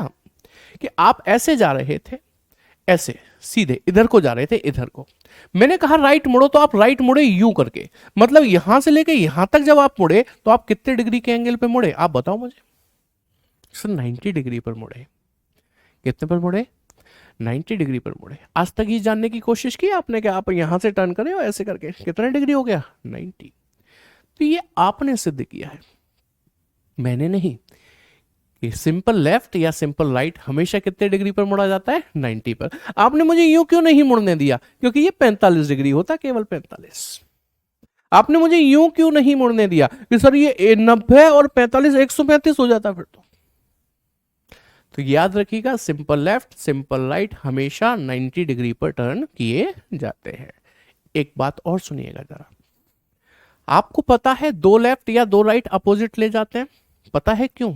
कि आप ऐसे जा रहे थे, ऐसे सीधे इधर को जा रहे थे, इधर को। मैंने कहा राइट मुड़ो, तो आप राइट मुड़े यूं करके, मतलब यहां से लेके यहां तक जब आप मुड़े तो आप कितने डिग्री के एंगल पे मुड़े आप बताओ मुझे? सर 90 डिग्री पर मुड़े। कितने पर मुड़े? 90 डिग्री पर मुड़े। आज तक ये जानने की कोशिश की आपने कि आप यहां से टर्न करें और ऐसे करके कितने डिग्री हो गया? 90। तो ये आपने सिद्ध किया है, मैंने नहीं। कि सिंपल लेफ्ट या सिंपल राइट हमेशा कितने डिग्री पर मुड़ा जाता है? 90 पर। आपने मुझे यूं क्यों नहीं मुड़ने दिया? क्योंकि ये 45 डिग्री होता, केवल 45। आपने मुझे यूं क्यों नहीं मुड़ने दिया कि सर ये 90 और 45 135 हो जाता फिर तो याद रखिएगा, सिंपल लेफ्ट सिंपल राइट हमेशा 90 डिग्री पर टर्न किए जाते हैं। एक बात और सुनिएगा जरा, आपको पता है दो लेफ्ट या दो राइट अपोजिट ले जाते हैं? पता है क्यों?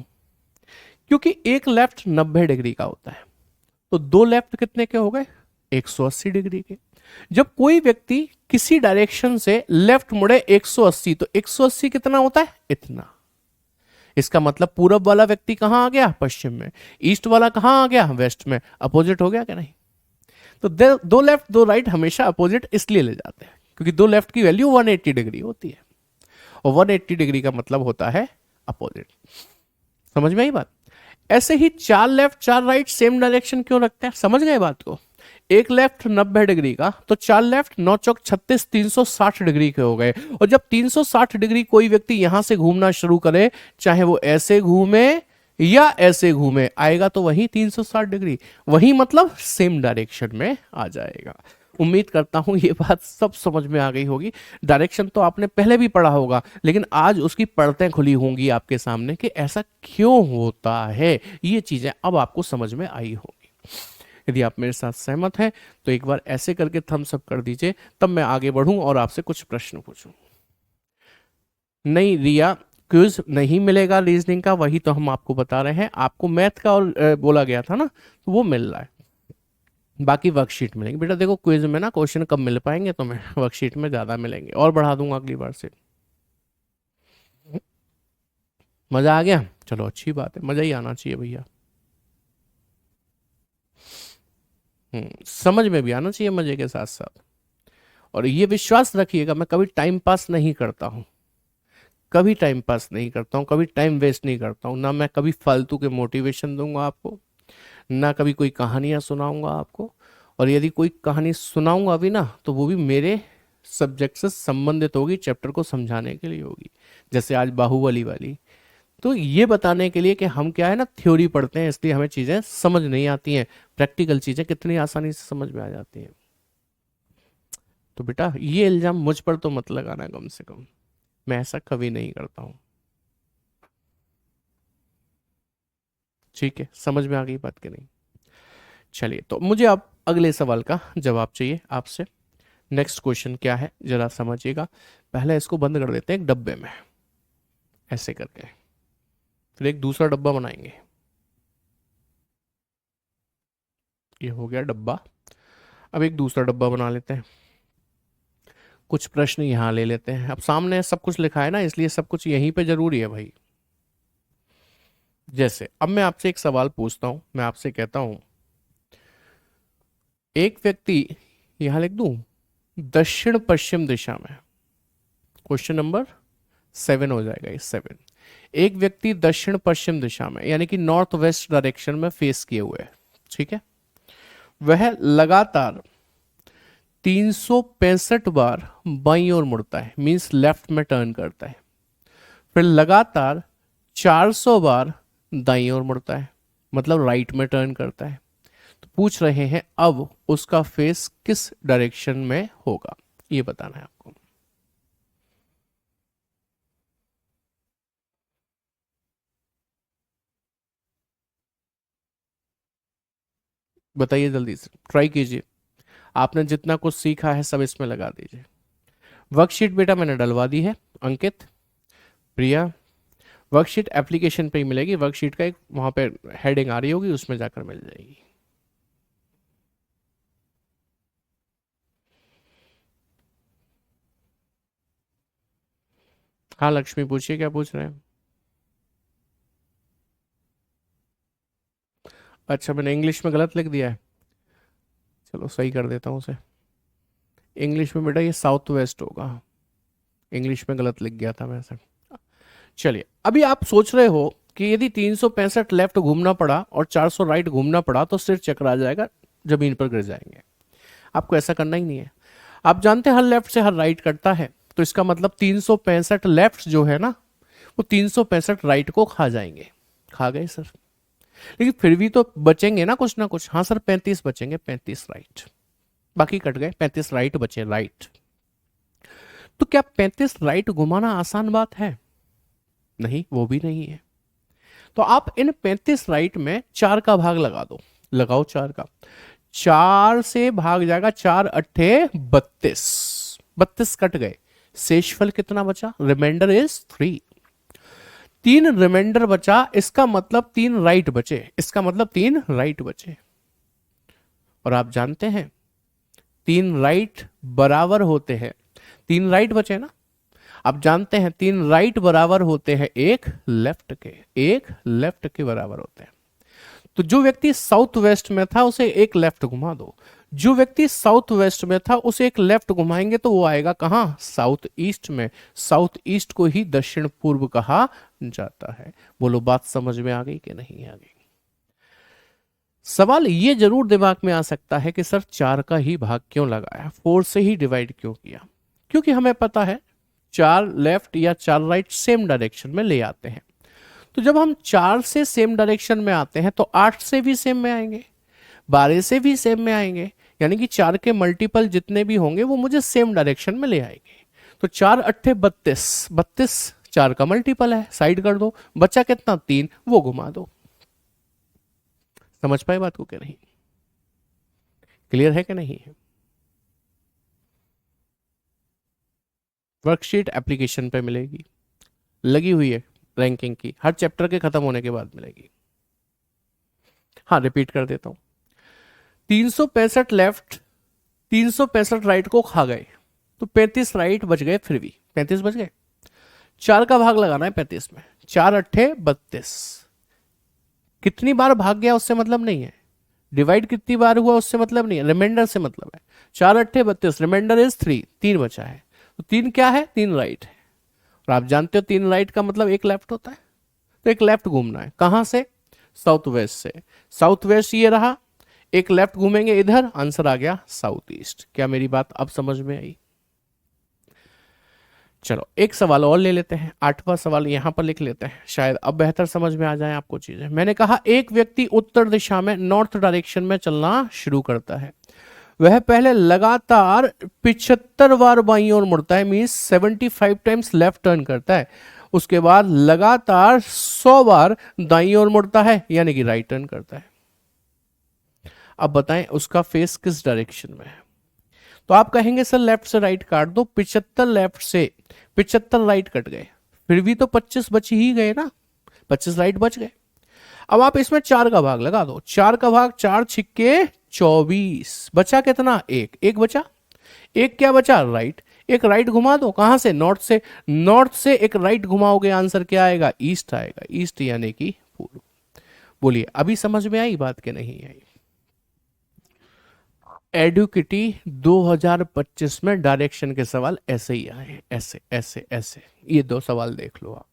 क्योंकि एक लेफ्ट 90 डिग्री का होता है, तो दो लेफ्ट कितने के हो गए? 180 डिग्री के। जब कोई व्यक्ति किसी डायरेक्शन से लेफ्ट मुड़े 180, तो 180 कितना होता है? इतना। इसका मतलब पूरब वाला व्यक्ति कहां आ गया? पश्चिम में। ईस्ट वाला कहां आ गया? वेस्ट में। अपोजिट हो गया क्या? नहीं। तो दो लेफ्ट दो राइट हमेशा अपोजिट इसलिए ले जाते हैं क्योंकि दो लेफ्ट की वैल्यू 180 डिग्री होती है और 180 डिग्री का मतलब होता है अपोजिट। समझ में आई बात? ऐसे ही चार लेफ्ट चार राइट सेम डायरेक्शन क्यों रखते हैं? समझ गए बात को? एक लेफ्ट 90 डिग्री का, तो चार लेफ्ट 9 चौक 36 360 डिग्री के हो गए। और जब 360 डिग्री कोई व्यक्ति यहां से घूमना शुरू करे, चाहे वो ऐसे घूमे या ऐसे घूमे, आएगा तो वही 360 डिग्री, वही मतलब सेम डायरेक्शन में आ जाएगा। उम्मीद करता हूं ये बात सब समझ में आ गई होगी। डायरेक्शन तो आपने पहले भी पढ़ा होगा, लेकिन आज उसकी परतें खुली होंगी आपके सामने कि ऐसा क्यों होता है। ये चीजें अब आपको समझ में आई होंगी। यदि आप मेरे साथ सहमत हैं तो एक बार ऐसे करके थम्स अप कर दीजिए, तब मैं आगे बढ़ूं और आपसे कुछ प्रश्न पूछूं। नहीं रिया, क्विज नहीं मिलेगा रीजनिंग का, वही तो हम आपको बता रहे हैं। आपको मैथ का और बोला गया था ना, तो वो मिल रहा है। बाकी वर्कशीट मिलेंगे बेटा। देखो क्विज में ना क्वेश्चन कम मिल पाएंगे, तो मैं वर्कशीट में ज्यादा मिलेंगे और बढ़ा दूंगा अगली बार से। मजा आ गया? चलो अच्छी बात है, मजा ही आना चाहिए भैया। समझ में भी आना चाहिए मजे के साथ साथ। और ये विश्वास रखिएगा, मैं कभी टाइम पास नहीं करता हूं, कभी टाइम पास नहीं करता हूं, कभी टाइम वेस्ट नहीं करता हूं। ना मैं कभी फालतू के मोटिवेशन दूंगा आपको, ना कभी कोई कहानियां सुनाऊंगा आपको। और यदि कोई कहानी सुनाऊंगा भी ना, तो वो भी मेरे सब्जेक्ट से संबंधित होगी, चैप्टर को समझाने के लिए होगी। जैसे आज बाहुबली वाली, तो ये बताने के लिए कि हम क्या है ना, थ्योरी पढ़ते हैं इसलिए हमें चीजें समझ नहीं आती हैं, प्रैक्टिकल चीजें कितनी आसानी से समझ में आ जाती हैं। तो बेटा ये इल्जाम मुझ पर तो मत लगाना कम से कम, मैं ऐसा कभी नहीं करता हूं। ठीक है, समझ में आ गई बात कि नहीं? चलिए, तो मुझे अब अगले सवाल का जवाब चाहिए आपसे। नेक्स्ट क्वेश्चन क्या है जरा समझिएगा। पहले इसको बंद कर देते हैं एक डब्बे में, ऐसे करके, फिर एक दूसरा डब्बा बनाएंगे। ये हो गया डब्बा। अब एक दूसरा डब्बा बना लेते हैं। कुछ प्रश्न यहां ले लेते हैं। अब सामने सब कुछ लिखा है ना, इसलिए सब कुछ यहीं पे जरूरी है भाई। जैसे अब मैं आपसे एक सवाल पूछता हूं, मैं आपसे कहता हूं एक व्यक्ति, यहां लिख दूं दक्षिण पश्चिम दिशा में, क्वेश्चन नंबर 7 हो जाएगा ये 7। एक व्यक्ति दक्षिण पश्चिम दिशा में यानी कि नॉर्थ वेस्ट डायरेक्शन में फेस किए हुए है, ठीक है। वह लगातार 365 बार बाईं ओर मुड़ता है, मींस लेफ्ट में टर्न करता है। फिर लगातार 400 बार दाईं ओर मुड़ता है, मतलब राइट में टर्न करता है। तो पूछ रहे हैं अब उसका फेस किस डायरेक्शन में होगा, ये बताना है आपको। बताइए जल्दी से, ट्राई कीजिए। आपने जितना कुछ सीखा है सब इसमें लगा दीजिए। वर्कशीट बेटा मैंने डलवा दी है। अंकित, प्रिया, वर्कशीट एप्लीकेशन पे ही मिलेगी। वर्कशीट का एक वहां पे हेडिंग आ रही होगी, उसमें जाकर मिल जाएगी। हाँ लक्ष्मी, पूछिए क्या पूछ रहे हैं। अच्छा, मैंने इंग्लिश में गलत लिख दिया है, चलो सही कर देता हूँ उसे। इंग्लिश में बेटा ये साउथ वेस्ट होगा, इंग्लिश में गलत लिख गया था मैं सर। चलिए, अभी आप सोच रहे हो कि यदि 365 लेफ्ट घूमना पड़ा और 400 राइट घूमना पड़ा तो सिर चकरा जाएगा, जमीन पर गिर जाएंगे। आपको ऐसा करना ही नहीं है। आप जानते हैं हर लेफ्ट से हर राइट कटता है, तो इसका मतलब 365 लेफ्ट जो है ना, वो 365 राइट को खा जाएंगे। खा गए सर, लेकिन फिर भी तो बचेंगे ना कुछ। हाँ सर 35 बचेंगे, 35 राइट, बाकी कट गए, 35 राइट बचे, राइट। तो क्या 35 राइट घुमाना आसान बात है? नहीं, वो भी नहीं है। तो आप इन 35 राइट में 4 का भाग लगा दो, लगाओ 4 का। 4 से भाग जाएगा, 4 अट्ठे 32, 32 कट गए, शेषफल कितना बचा? Reminder is 3। 3 रिमाइंडर बचा, इसका मतलब 3 राइट बचे, इसका मतलब 3 राइट बचे। और आप जानते हैं 3 राइट बराबर होते हैं, 3 राइट बचे ना, आप जानते हैं 3 राइट बराबर होते हैं एक लेफ्ट के, एक लेफ्ट के बराबर होते हैं। तो जो व्यक्ति साउथ वेस्ट में था उसे एक लेफ्ट घुमा दो, जो व्यक्ति साउथ वेस्ट में था उसे एक लेफ्ट घुमाएंगे तो वो आएगा कहां? साउथ ईस्ट में। साउथ ईस्ट को ही दक्षिण पूर्व कहा जाता है। बोलो बात समझ में आ गई कि नहीं आ गई? सवाल ये जरूर दिमाग में आ सकता है कि सर 4 का ही भाग क्यों लगाया, 4 से ही डिवाइड क्यों किया? क्योंकि हमें पता है 4 लेफ्ट या 4 राइट सेम डायरेक्शन में ले आते हैं। तो जब हम 4 से सेम डायरेक्शन में आते हैं तो 8 से भी सेम में आएंगे, 12 से भी सेम में आएंगे, यानी कि 4 के मल्टीपल जितने भी होंगे वो मुझे सेम डायरेक्शन में ले आएंगे। तो 4 अट्ठे 32, 32 4 का मल्टीपल है, साइड कर दो, बचा कितना? 3, वो घुमा दो। समझ पाए बात को क्या नहीं? क्लियर है कि नहीं है? वर्कशीट एप्लीकेशन पे मिलेगी, लगी हुई है, रैंकिंग की, हर चैप्टर के खत्म होने के बाद मिलेगी। हाँ रिपीट कर देता हूं, 365 लेफ्ट 365 राइट को खा गए, तो 35 राइट बच गए, फिर भी 35 बच गए। 4 का भाग लगाना है 35 में, 4 अट्ठे 32। कितनी बार भाग गया उससे मतलब नहीं है, डिवाइड कितनी बार हुआ उससे मतलब नहीं है, रिमाइंडर से मतलब है। 4 अट्ठे 32, रिमाइंडर इज 3, 3 बचा है। तो 3 क्या है? 3 राइट है। और आप जानते हो 3 राइट का मतलब एक लेफ्ट होता है, तो एक लेफ्ट घूमना है। कहां से? साउथ वेस्ट से। साउथ वेस्ट ये रहा, एक लेफ्ट घूमेंगे इधर, आंसर आ गया साउथ ईस्ट। क्या मेरी बात अब समझ में आई? चलो एक सवाल और ले लेते हैं, 8वां सवाल यहां पर लिख लेते हैं, शायद अब बेहतर समझ में आ जाए आपको चीजें। मैंने कहा एक व्यक्ति उत्तर दिशा में, नॉर्थ डायरेक्शन में चलना शुरू करता है। वह पहले लगातार 75 बार बाईं ओर मुड़ता है, मीन्स 75 टाइम्स लेफ्ट टर्न करता है। उसके बाद लगातार 100 बार दाईं ओर मुड़ता है, यानी कि राइट टर्न करता है। अब बताएं उसका फेस किस डायरेक्शन में है? तो आप कहेंगे सर लेफ्ट से राइट काट दो, 75 लेफ्ट से 75 राइट कट गए, फिर भी तो 25 बच ही गए ना, 25 राइट बच गए। अब आप इसमें 4 का भाग लगा दो, 4 का भाग 4 छिक्के 24, बचा कितना? एक, एक बचा, एक क्या बचा? राइट। एक राइट घुमा दो, कहां से? नॉर्थ से। नॉर्थ से एक राइट घुमाओगे, आंसर क्या आएगा? ईस्ट आएगा, ईस्ट यानी कि पूर्व। बोलिए अभी समझ में आई बात के नहीं आई? एडुकिटी 2025 में डायरेक्शन के सवाल ऐसे ही आए, ऐसे ऐसे ऐसे। ये 2 सवाल देख लो आप,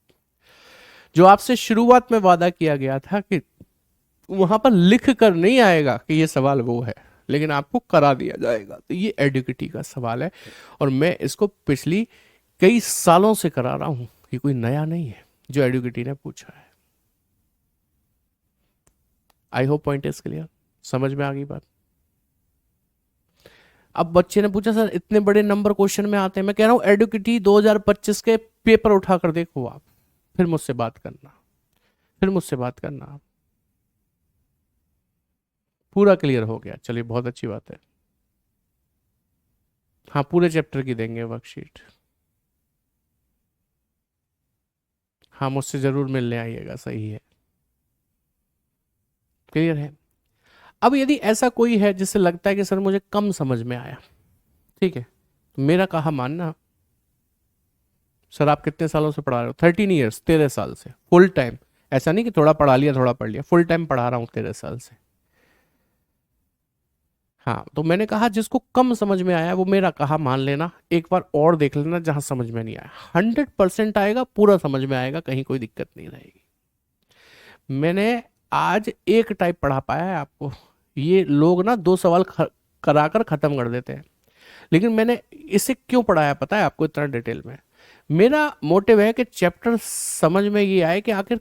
जो आपसे शुरुआत में वादा किया गया था कि वहां पर लिख कर नहीं आएगा कि ये सवाल वो है, लेकिन आपको करा दिया जाएगा। तो ये एडुकिटी का सवाल है, और मैं इसको पिछली कई सालों से करा रहा हूं, ये कोई नया नहीं है जो एडुकिटी ने पूछा है। I hope point is clear, समझ में आ गई बात। अब बच्चे ने पूछा सर इतने बड़े नंबर क्वेश्चन में आते हैं, मैं कह रहा हूं एडुकेटी 2025 के पेपर उठा कर देखो आप, फिर मुझसे बात करना, फिर मुझसे बात करना आप। पूरा क्लियर हो गया, चलिए बहुत अच्छी बात है। हाँ पूरे चैप्टर की देंगे वर्कशीट, हाँ मुझसे जरूर मिलने आइएगा, सही है, क्लियर है। अब यदि ऐसा कोई है जिससे लगता है कि सर मुझे कम समझ में आया, ठीक है, तो मेरा कहा मानना, सर आप कितने सालों से पढ़ा रहे हो, 13 ईयर्स, 13 साल से फुल टाइम, ऐसा नहीं कि थोड़ा पढ़ा लिया थोड़ा पढ़ लिया, फुल टाइम पढ़ा रहा हूँ 13 साल से। हाँ तो मैंने कहा जिसको कम समझ में आया वो मेरा कहा मान लेना, एक बार और देख लेना जहां समझ में नहीं आया, 100% आएगा, पूरा समझ में आएगा, कहीं कोई दिक्कत नहीं रहेगी। मैंने आज एक टाइप पढ़ा पाया है आपको, ये लोग ना 2 सवाल कराकर खत्म कर देते हैं, लेकिन मैंने इसे क्यों पढ़ाया पता है आपको इतना डिटेल में, मेरा मोटिव है कि चैप्टर समझ में ये आए कि आखिर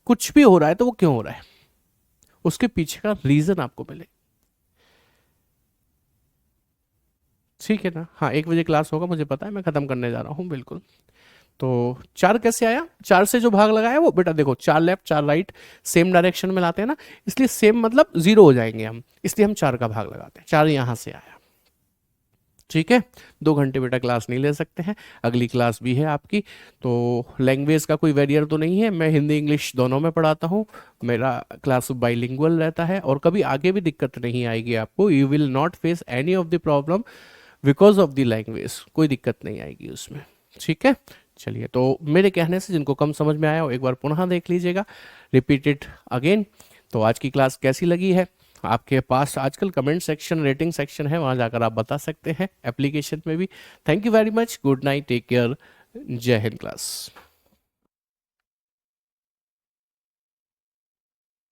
कुछ भी हो रहा है तो वो क्यों हो रहा है, उसके पीछे का रीजन आपको मिले, ठीक है ना। हाँ 1 बजे क्लास होगा मुझे पता है, मैं खत्म करने जा रहा हूँ बिल्कुल। तो 4 कैसे आया, 4 से जो भाग लगाया वो बेटा देखो 4 लेफ्ट 4 राइट सेम डायरेक्शन में लाते हैं ना, इसलिए सेम मतलब 0 हो जाएंगे हम, इसलिए हम 4 का भाग लगाते हैं, 4 यहां से आया, ठीक है। 2 घंटे बेटा क्लास नहीं ले सकते हैं, अगली क्लास भी है आपकी, तो लैंग्वेज का कोई बैरियर तो नहीं है, मैं हिंदी इंग्लिश दोनों में पढ़ाता हूँ, मेरा क्लास बाइलिंगुअल रहता है, और कभी आगे भी दिक्कत नहीं आएगी आपको, you will not face any of the problem because of the language, कोई दिक्कत नहीं आएगी उसमें, ठीक है। चलिए तो मेरे कहने से जिनको कम समझ में आया हो एक बार पुनः देख लीजिएगा, रिपीट इट अगेन। तो आज की क्लास कैसी लगी है, आपके पास आजकल कमेंट सेक्शन रेटिंग सेक्शन है, वहां जाकर आप बता सकते हैं, एप्लीकेशन में भी। Thank you very much, good night, take care, जय हिंद क्लास।